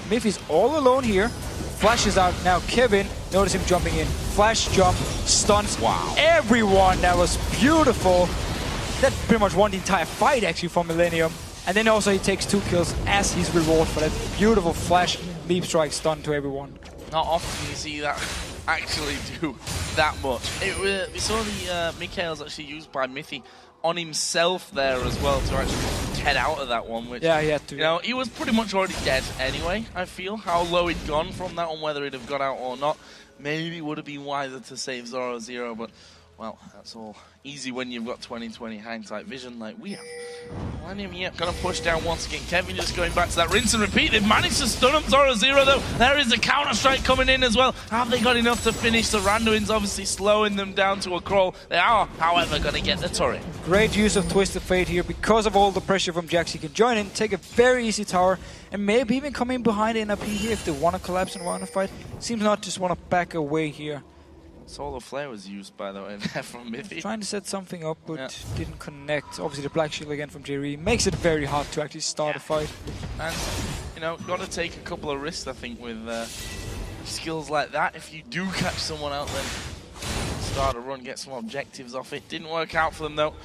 Miffy's all alone here. Flashes out. Now Kevin, notice him jumping in. Flash jump. Stuns. Wow. Everyone. That was beautiful. That pretty much won the entire fight actually from Millenium. And then also he takes 2 kills as his reward for that beautiful flash leap strike stun to everyone. Not often you see that actually do that much. We saw the Mikhail's actually used by Miffy on himself there as well to actually get out of that one, which, yeah, he had to. You know, he was pretty much already dead anyway, I feel. How low he'd gone from that one, whether he'd have got out or not. Maybe would have been wiser to save Zoro, but, well, that's all easy when you've got 20/20 hindsight vision like we have. Millenium, yeah, gonna push down once again. Kevin just going back to that rinse and repeat. They've managed to stun up Zoro though. There is a counter strike coming in as well. Have they got enough to finish? The Randuin's obviously slowing them down to a crawl. They are, however, gonna get the turret. Great use of Twisted Fate here. Because of all the pressure from Jax, he can join in, take a very easy tower, and maybe even come in behind NIP here if they want to collapse and want to fight. Seems not just want to back away here. Solar Flare was used, by the way, there from Miffy. Trying to set something up, but didn't connect. Obviously, the Black Shield again from Jerry makes it very hard to actually start a fight. And, you know, got to take a couple of risks, I think, with skills like that. If you do catch someone out, then start a run, get some objectives off it. Didn't work out for them, though.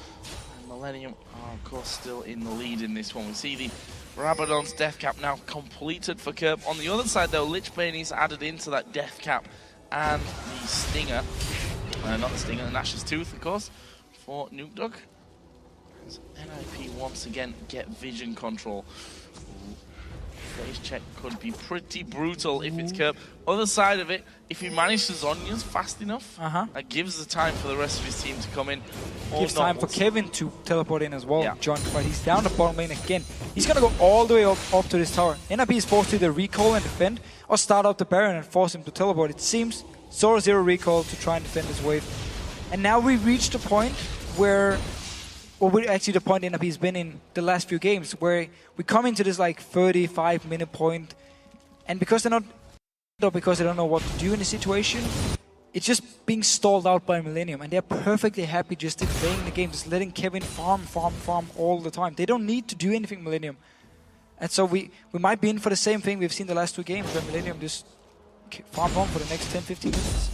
And Millenium are, of course, still in the lead in this one. We see the Rabadon's death cap now completed for Kerb. On the other side, though, Lichbane is added into that death cap. And the Stinger, not the Stinger, the Nash's Tooth, of course, for Nuke Duck. As NIP once again get vision control. Phase check could be pretty brutal if it's Kerb. Other side of it, if he manages Zhonya's fast enough, that gives the time for the rest of his team to come in. Gives time for Kevin to teleport in as well. John, but he's down the bottom lane again. He's going to go all the way up to this tower. NIP is forced to either recall and defend, or start up the Baron and force him to teleport. It seems Zoro recall to try and defend his wave. And now we've reached a point where, well, we're actually the point NIP has been in the last few games, where we come into this like 35-minute point, and because they're not, because they don't know what to do in the situation, it's just being stalled out by Millenium, and they're perfectly happy just playing the game, just letting Kevin farm all the time. They don't need to do anything, Millenium. And so we might be in for the same thing we've seen the last 2 games, where Millenium just farm on for the next 10-15 minutes.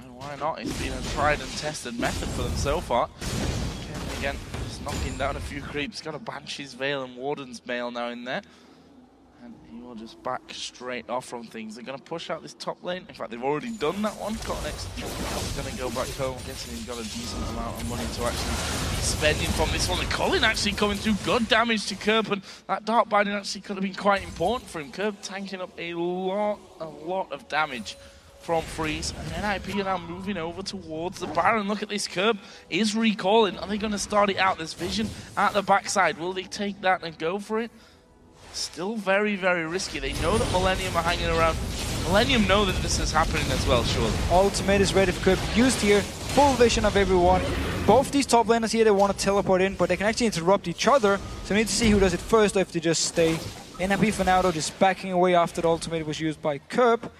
And why not? It's been a tried and tested method for them so far. Again, just knocking down a few creeps. Got a Banshee's Veil and Warden's Mail now in there. And he will just back straight off from things. They're going to push out this top lane. In fact, they've already done that one. Got an extra. He's going to go back home. I'm guessing he's got a decent amount of money to actually be spending from this one. And Colin actually coming through good damage to Curb. And that Dark Binding actually could have been quite important for him. Curb tanking up a lot of damage from Freeze. And NIP are now moving over towards the Baron. Look at this. Curb is recalling. Are they going to start it out? There's vision at the backside. Will they take that and go for it? Still very, very risky. They know that Millenium are hanging around. Millenium know that this is happening as well, surely. Ultimate is ready for Curb. Used here. Full vision of everyone. Both these top laners here, they want to teleport in, but they can actually interrupt each other. So we need to see who does it first or if they just stay. NIP for now, though, just backing away after the ultimate was used by Curb.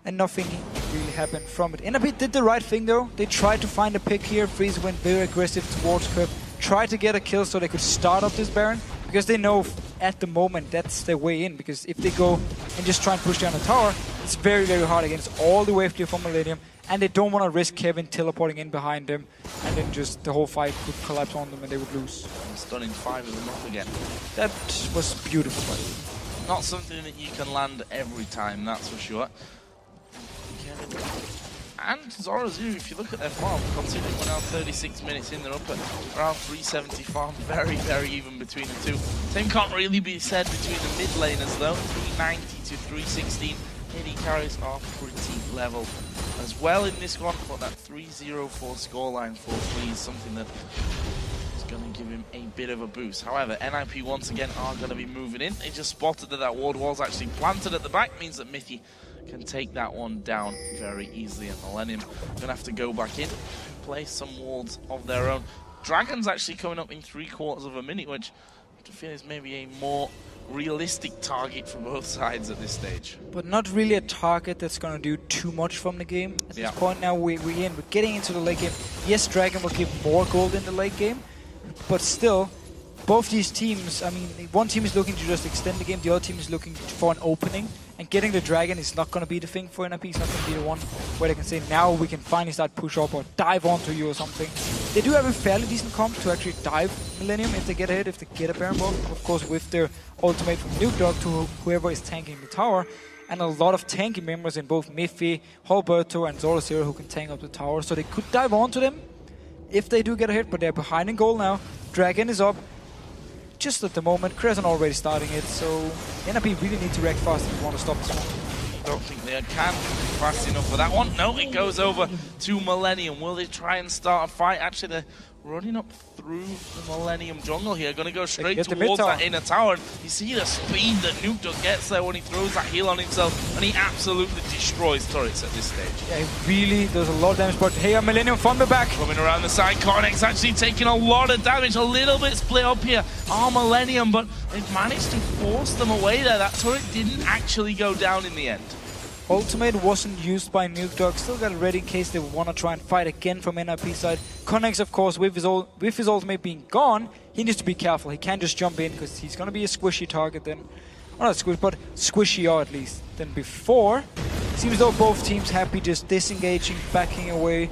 And nothing really happened from it. NIP did the right thing, though. They tried to find a pick here. Freeze went very aggressive towards Curb. Tried to get a kill so they could start up this Baron. Because they know at the moment that's their way in. Because if they go and just try and push down the tower, it's very, very hard against all the wave clear from Millenium. And they don't want to risk Kevin teleporting in behind them. And then just the whole fight could collapse on them and they would lose. Stunning 5 of them up again. That was beautiful, by the way. Not something that you can land every time, that's for sure. And Zorazoo, if you look at their farm, considering we're now 36 minutes in, they're up at around 370 farm. Very, very even between the two. Same can't really be said between the mid laners though. 390 to 316. AD carries are pretty level as well in this one, but that 304 scoreline for Freeze, something that is going to give him a bit of a boost. However, NIP once again are going to be moving in. They just spotted that that ward was actually planted at the back, means that Mithy can take that one down very easily, and Millenium going to have to go back in, place some wards of their own. Dragon's actually coming up in 3/4 of a minute, which I feel is maybe a more realistic target for both sides at this stage. But not really a target that's going to do too much from the game. At this point now, we're getting into the late game. Yes, Dragon will give more gold in the late game, but still, both these teams, I mean, one team is looking to just extend the game, the other team is looking for an opening. And getting the Dragon is not going to be the thing for NIP. It's not going to be the one where they can say, now we can finally start push up or dive onto you or something. They do have a fairly decent comp to actually dive Millenium if they get ahead, if they get a Baron buff. Of course, with their ultimate from Nuke Dog to whoever is tanking the tower. And a lot of tanking members in both Miffy, Halberto and Zorazero who can tank up the tower. So they could dive onto them if they do get ahead, but they're behind in goal now. Dragon is up. Just at the moment, Crescent already starting it, so NIP really need to react fast if you want to stop this one. Don't think they can fast enough for that one. No, it goes over to Millenium. Will they try and start a fight? Actually, they're running up through the Millenium jungle here. Going to go straight towards that inner tower. And you see the speed that Nuke Dog gets there when he throws that heal on himself, and he absolutely destroys turrets at this stage. Yeah, he really does a lot of damage, but hey, Millenium found me back. Coming around the side, Cornex actually taking a lot of damage, a little bit split up here. Millenium, but they've managed to force them away there. That turret didn't actually go down in the end. Ultimate wasn't used by Nuke Dog, still got it ready in case they want to try and fight again from NIP side. Cornex, of course, with his ultimate being gone, he needs to be careful. He can't just jump in because he's going to be a squishy target then. Well, not squish, but squishier at least than before. Seems though both teams happy just disengaging, backing away.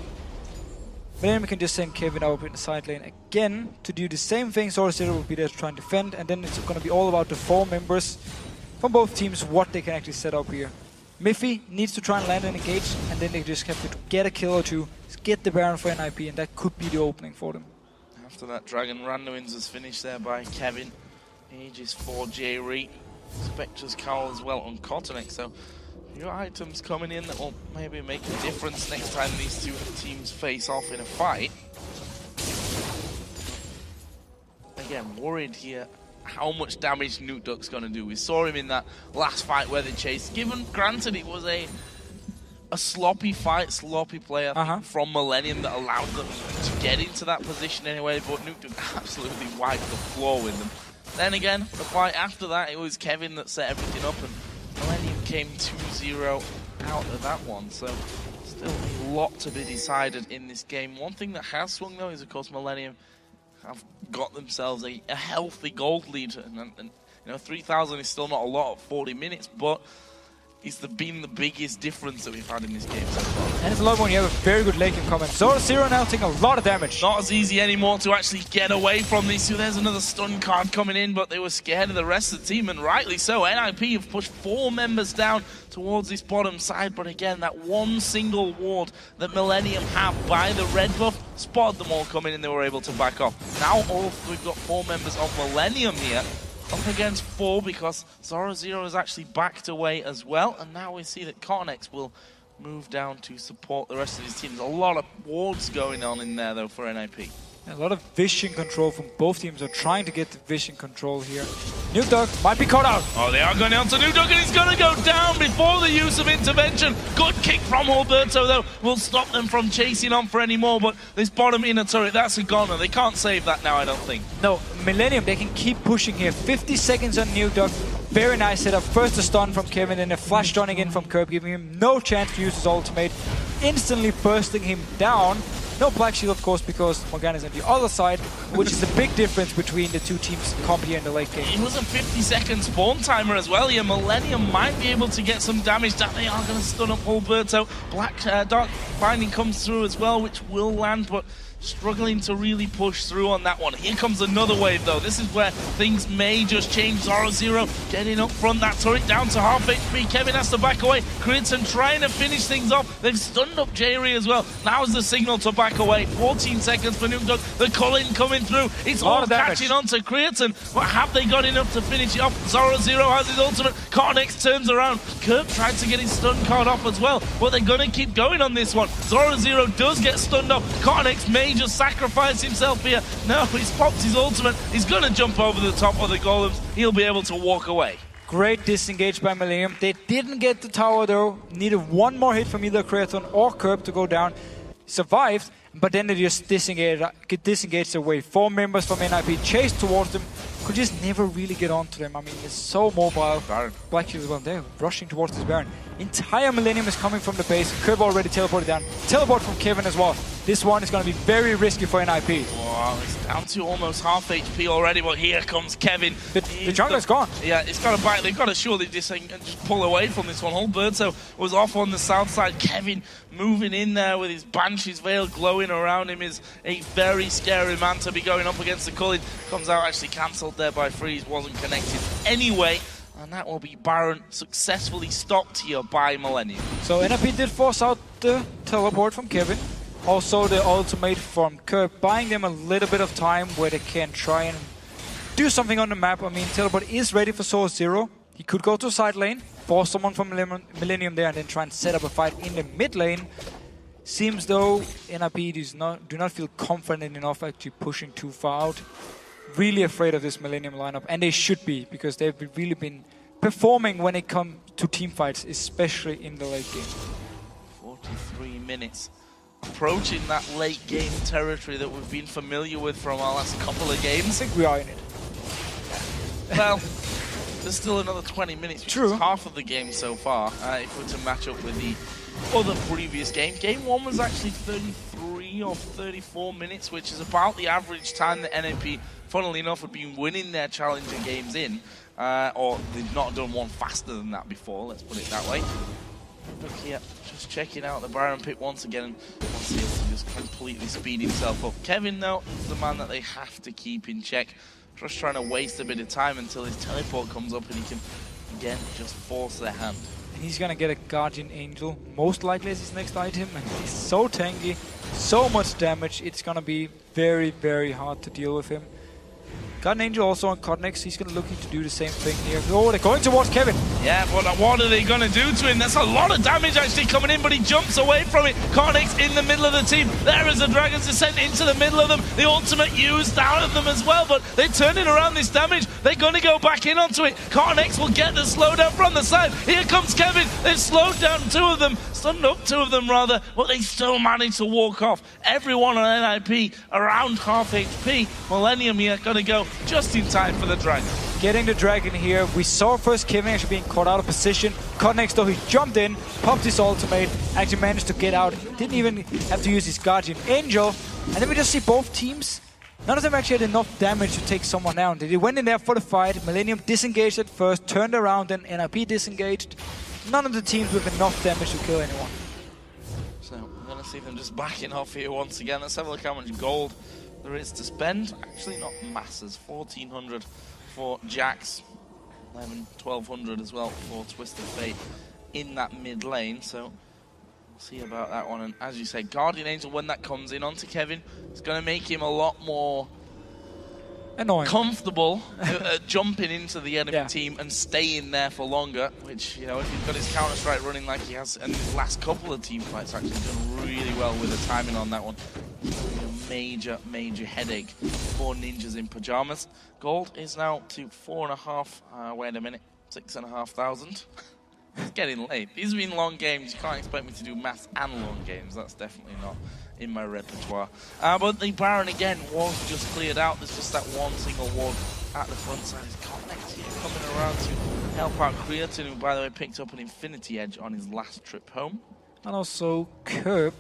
But then we can just send Kevin up in the side lane again to do the same thing. Zorazero will be there to try and defend, and then it's going to be all about the 4 members from both teams, what they can actually set up here. Miffy needs to try and land and engage, and then they just have to get a kill or two, get the Baron for NIP, and that could be the opening for them. After that, Dragon Randoins is finished there by Kevin. Aegis for J-Re. Spectre's Cowl as well on Cortex, so new items coming in that will maybe make a difference next time these two teams face off in a fight. Again, worried here how much damage Nuke Dog's going to do. We saw him in that last fight where they chased. Granted, it was a sloppy fight, sloppy play I think, from Millenium that allowed them to get into that position anyway, but Nuke Dog absolutely wiped the floor with them. Then again, the fight after that, it was Kevin that set everything up, and Millenium came 2-0 out of that one, so still a lot to be decided in this game. One thing that has swung though is, of course, Millenium have got themselves a healthy gold lead, and You know, 3,000 is still not a lot of 40 minutes, but it's been the biggest difference that we've had in this game so far. And it's a lot when you have a very good late game comment. Zoro now taking a lot of damage. Not as easy anymore to actually get away from this. So there's another stun card coming in, but they were scared of the rest of the team, and rightly so. NIP have pushed 4 members down towards this bottom side, but again, that one single ward that Millenium have by the red buff spotted them all coming, and they were able to back off. Now we've got 4 members of Millenium here, up against 4 because Zoro Zero has actually backed away as well, and now we see that Cornex will move down to support the rest of his team. There's a lot of wards going on in there though for NIP. A lot of vision control from both teams are trying to get the vision control here. Nuke Dog might be caught out. Oh, they are going down to Nuke Dog, and he's going to go down before the use of intervention. Good kick from Alberto, though, will stop them from chasing on for any more. But this bottom inner turret, that's a goner. They can't save that now, I don't think. No, Millenium, they can keep pushing here. 50 seconds on Nuke Dog. Very nice setup. First a stun from Kevin, and a flash stunning in from Curb, giving him no chance to use his ultimate. Instantly bursting him down. No Black Shield, of course, because Morgana is on the other side, which is the big difference between the two teams comp here in the late game. It was a 50-second spawn timer as well here. Millenium might be able to get some damage down. They are going to stun up Alberto. Dark Binding comes through as well, which will land, but struggling to really push through on that one. Here comes another wave, though. This is where things may just change. Zoro Zero getting up front. That turret down to half HP. Kevin has to back away. Kriaton trying to finish things off. They've stunned up Jerry as well. Now's the signal to back away. 14 seconds for Nuke Dog. The Cullen coming through. It's all catching on to Kriaton. But have they got enough to finish it off? Zoro Zero has his ultimate. Cornex turns around. Kirk tried to get his stun card off as well. But they're going to keep going on this one. Zoro Zero does get stunned off. Cornex may just sacrifice himself here. No, he's popped his ultimate. He's going to jump over the top of the golems. He'll be able to walk away. Great disengage by Millenium. They didn't get the tower though. Needed one more hit from either Kriaton or Curb to go down. Survived, but then they just disengaged away. 4 members from NIP chased towards them. Could just never really get onto them. I mean, it's so mobile. Black Shield as well. They're rushing towards this Baron. Entire Millenium is coming from the base. Curb already teleported down. Teleport from Kevin as well. This one is going to be very risky for NIP. Wow, it's down to almost half HP already, but here comes Kevin. The jungler's gone. Yeah, it's got to back. They've got to surely just pull away from this one. Alberto was off on the south side. Kevin moving in there with his Banshee's Veil glowing around him is a very scary man to be going up against the Cullen. Comes out actually cancelled there by Freeze, wasn't connected anyway. And that will be Baron successfully stopped here by Millenium. So NIP did force out the teleport from Kevin. Also the ultimate from Curb, buying them a little bit of time where they can try and do something on the map. I mean, teleport is ready for Zoro Zero. He could go to side lane, force someone from Millenium there, and then try and set up a fight in the mid lane. Seems though NIP do not feel confident enough actually pushing too far out. Really afraid of this Millenium lineup, and they should be, because they've really been performing when it comes to team fights, especially in the late game. 43 minutes. Approaching that late game territory that we've been familiar with from our last couple of games. I think we are in it. Well, there's still another 20 minutes, which is half of the game so far, if we're to match up with the other previous game. Game 1 was actually 33 or 34 minutes, which is about the average time that NAP, funnily enough, have been winning their challenger games in. Or they've not done one faster than that before, let's put it that way. Look here, just checking out the Baron pit once again, and wants to just completely speed himself up. Kevin, though, is the man that they have to keep in check. Just trying to waste a bit of time until his teleport comes up and he can, again, just force their hand. He's gonna get a Guardian Angel, most likely as his next item, and he's so tanky, so much damage, it's gonna be very, very hard to deal with him. Guardian Angel also on Cornex, he's gonna looking to do the same thing here. Oh, they're going towards Kevin. Yeah, but what are they gonna do to him? That's a lot of damage actually coming in, but he jumps away from it. Cornex in the middle of the team. There is a Dragon's Descent into the middle of them. The ultimate used out of them as well, but they're turning around this damage. They're gonna go back in onto it. Cornex will get the slowdown from the side. Here comes Kevin. They've slowed down 2 of them, stunned up 2 of them rather, but they still manage to walk off. Everyone on NIP around half HP. Millenium here gonna go just in time for the Dragon. Getting the Dragon here. We saw first Kevin actually being caught out of position. Cornex though, he jumped in, popped his ultimate, actually managed to get out. Didn't even have to use his Guardian Angel. And then we just see both teams None of them actually had enough damage to take someone down. They went in there for the fight. Millenium disengaged at first, turned around, and NRP disengaged. None of the teams with enough damage to kill anyone. So I'm going to see them just backing off here once again. Let's have a look how much gold there is to spend. Actually not masses. 1,400 for Jax. 1,200 as well for Twisted Fate in that mid lane. So we'll see about that one. And as you say, Guardian Angel, when that comes in onto Kevin, it's going to make him a lot more annoying, comfortable jumping into the enemy team and staying there for longer, which, you know, if he's got his Counter-Strike running like he has in his last couple of team fights, actually done really well with the timing on that one. A major headache for Ninjas in Pyjamas. Gold is now to 4.5, wait a minute, 6,500. It's getting late. These have been long games. You can't expect me to do maths and long games. That's definitely not in my repertoire. But the Baron again was just cleared out. There's just that one single ward at the front side. His Connect here coming around to help out Creatin, who by the way picked up an Infinity Edge on his last trip home. And also Kerb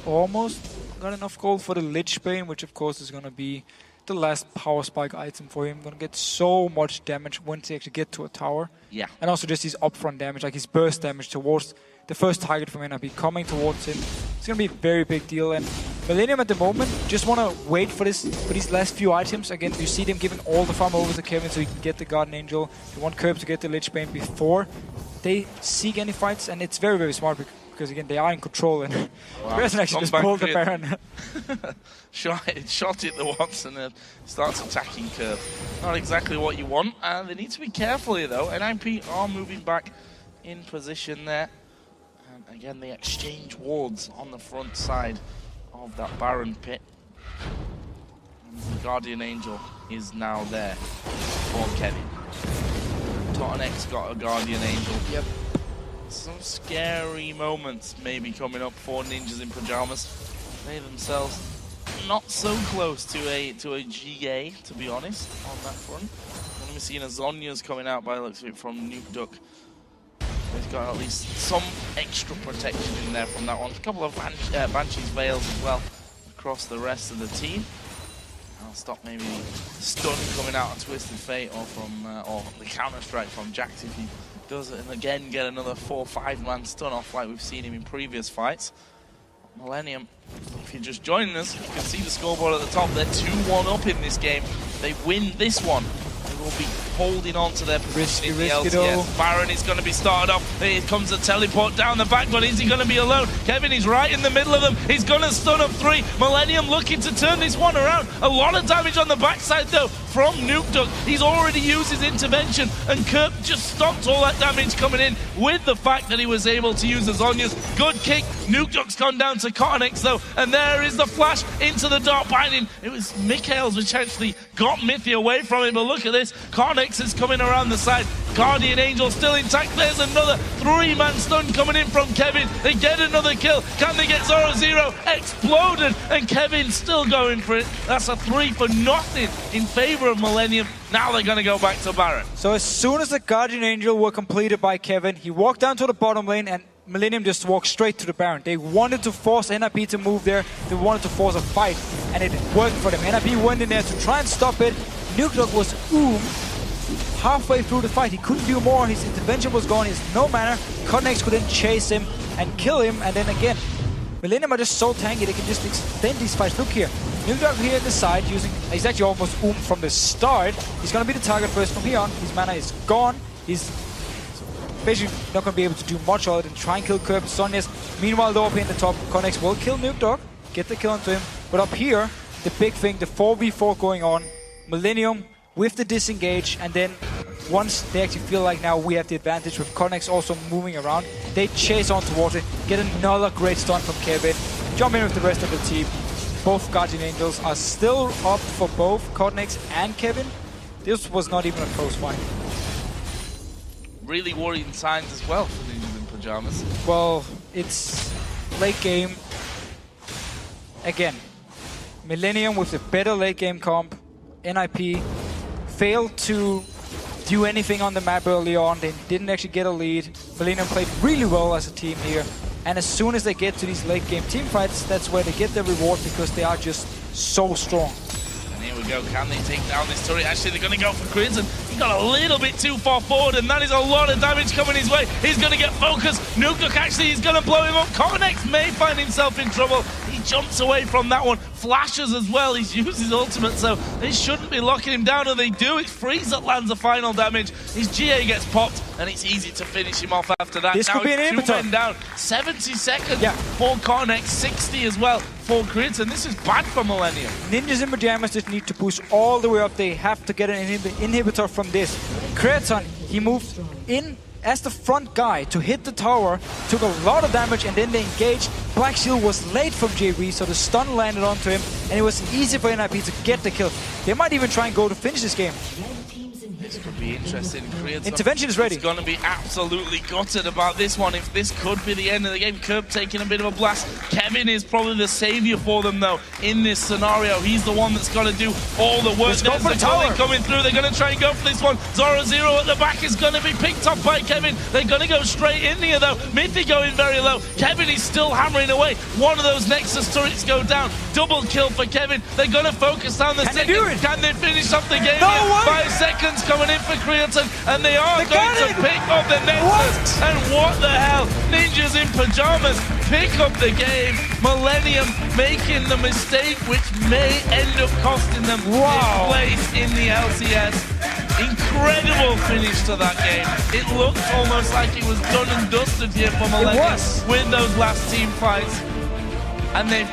almost got enough gold for the Lich Bane, which of course is going to be the last power spike item for him. Going to get so much damage once he actually get to a tower. Yeah. And also just his upfront damage, like his burst damage towards the first target from NRP coming towards him. It's going to be a very big deal. And Millenium at the moment just want to wait for these last few items. Again, you see them giving all the farm over to Kevin so he can get the Guardian Angel. You want Kerb to get the Lich Bane before they seek any fights, and it's very, very smart because again, they are in control, and wow. Resin actually just pulled the Baron. shot it the once and then starts attacking Kerb. Not exactly what you want, and they need to be careful here though. NIP are moving back in position there. And again, they exchange wards on the front side of that Baron pit. And the Guardian Angel is now there for Kevin. Totenex got a Guardian Angel. Yep. Some scary moments maybe coming up for Ninjas in Pyjamas. They themselves not so close to a GA, to be honest, on that front. We're going to be seeing a Zhonya's coming out by the looks of it from Nuke Duck. He's got at least some extra protection in there from that one. A couple of Banshee's Veils as well across the rest of the team. I'll stop maybe stun coming out of Twisted Fate or from or the Counter-Strike from Jax if he does it, and again get another 4-5 man stun off like we've seen him in previous fights. Millenium, if you're just joining us, you can see the scoreboard at the top. They're 2-1 up in this game. They win this one, they will be holding on to their position in the LCS. Baron is going to be started off. Here comes a teleport down the back, but is he going to be alone? Kevin is right in the middle of them. He's going to stun up 3. Millenium looking to turn this one around. A lot of damage on the backside though from Nuke Duck. He's already used his intervention, and Kerb just stopped all that damage coming in with the fact that he was able to use the Zhonya's. Good kick. Nuke Duck's gone down to Cottonex though, and there is the flash into the Dark Binding. It was Mikhails which actually got Mithy away from him, but look at this. Cottonex is coming around the side. Guardian Angel still intact. There's another 3-man stun coming in from Kevin. They get another kill. Can they get 0-0? Exploded, and Kevin still going for it. That's a 3 for nothing in favor of Millenium. Now they're going to go back to Baron. So as soon as the Guardian Angel were completed by Kevin, he walked down to the bottom lane and Millenium just walked straight to the Baron. They wanted to force NRP to move there. They wanted to force a fight, and it worked for them. NRP went in there to try and stop it. Nuke Duck was halfway through the fight. He couldn't do more. His intervention was gone. He's no mana. Cottonex couldn't chase him and kill him. And then again, Millenium are just so tanky. They can just extend these fights. Look here. Nuke Duck here at the side using... He's actually almost from the start. He's going to be the target first from here on. His mana is gone. He's basically not going to be able to do much other than try and kill Kerb. Zhonya's. Meanwhile, though, up here in the top, Cottonex will kill Nuke Duck. Get the kill onto him. But up here, the big thing, the 4v4 going on. Millenium with the disengage, and then once they actually feel like now we have the advantage with Cottonex also moving around, they chase on towards it, get another great stun from Kevin, jump in with the rest of the team. Both Guardian Angels are still up for both Cottonex and Kevin. This was not even a close fight. Really worrying signs as well for Ninjas in Pyjamas. Well, it's late game. Again, Millenium with the better late game comp. NIP failed to do anything on the map early on. They didn't actually get a lead. Millenium played really well as a team here. And as soon as they get to these late game team fights, that's where they get their reward because they are just so strong. And here we go. Can they take down this turret? Actually, they're going to go for Crimson. He got a little bit too far forward, and that is a lot of damage coming his way. He's going to get focused. Nukuk actually is going to blow him up. Cornex may find himself in trouble. He jumps away from that one. Flashes as well. He's used his ultimate, so they shouldn't be locking him down, and they do. It's Freeze that lands the final damage. His GA gets popped, and it's easy to finish him off after that. This now could be an two men down. 70 seconds for Cornex, 60 as well for Crimson. This is bad for Millenium. Ninjas and Pyjamas just need to push all the way up. They have to get an inhibitor from this. Kreaton, he moved in as the front guy to hit the tower, took a lot of damage, and then they engaged. Black Shield was late from JV, so the stun landed onto him, and it was easy for NIP to get the kill. They might even try and go to finish this game. This could be interesting. Intervention is ready. He's going to be absolutely gutted about this one if this could be the end of the game. Curb taking a bit of a blast. Kevin is probably the savior for them, though, in this scenario. He's the one that's got to do all the work. There's the tower coming through. They're going to try and go for this one. Zoro Zero at the back is going to be picked up by Kevin. They're going to go straight in here, though. Mithy going very low. Kevin is still hammering away. One of those Nexus turrets go down. Double kill for Kevin. They're going to focus down the second. Can they finish up the game? No way. 5 seconds coming in for Kreaton, and they are going to pick up the Nexus. And what the hell? Ninjas in Pyjamas pick up the game. Millenium making the mistake, which may end up costing them their place in the LCS. Incredible finish to that game. It looked almost like it was done and dusted here for Millenium with those last team fights. And they've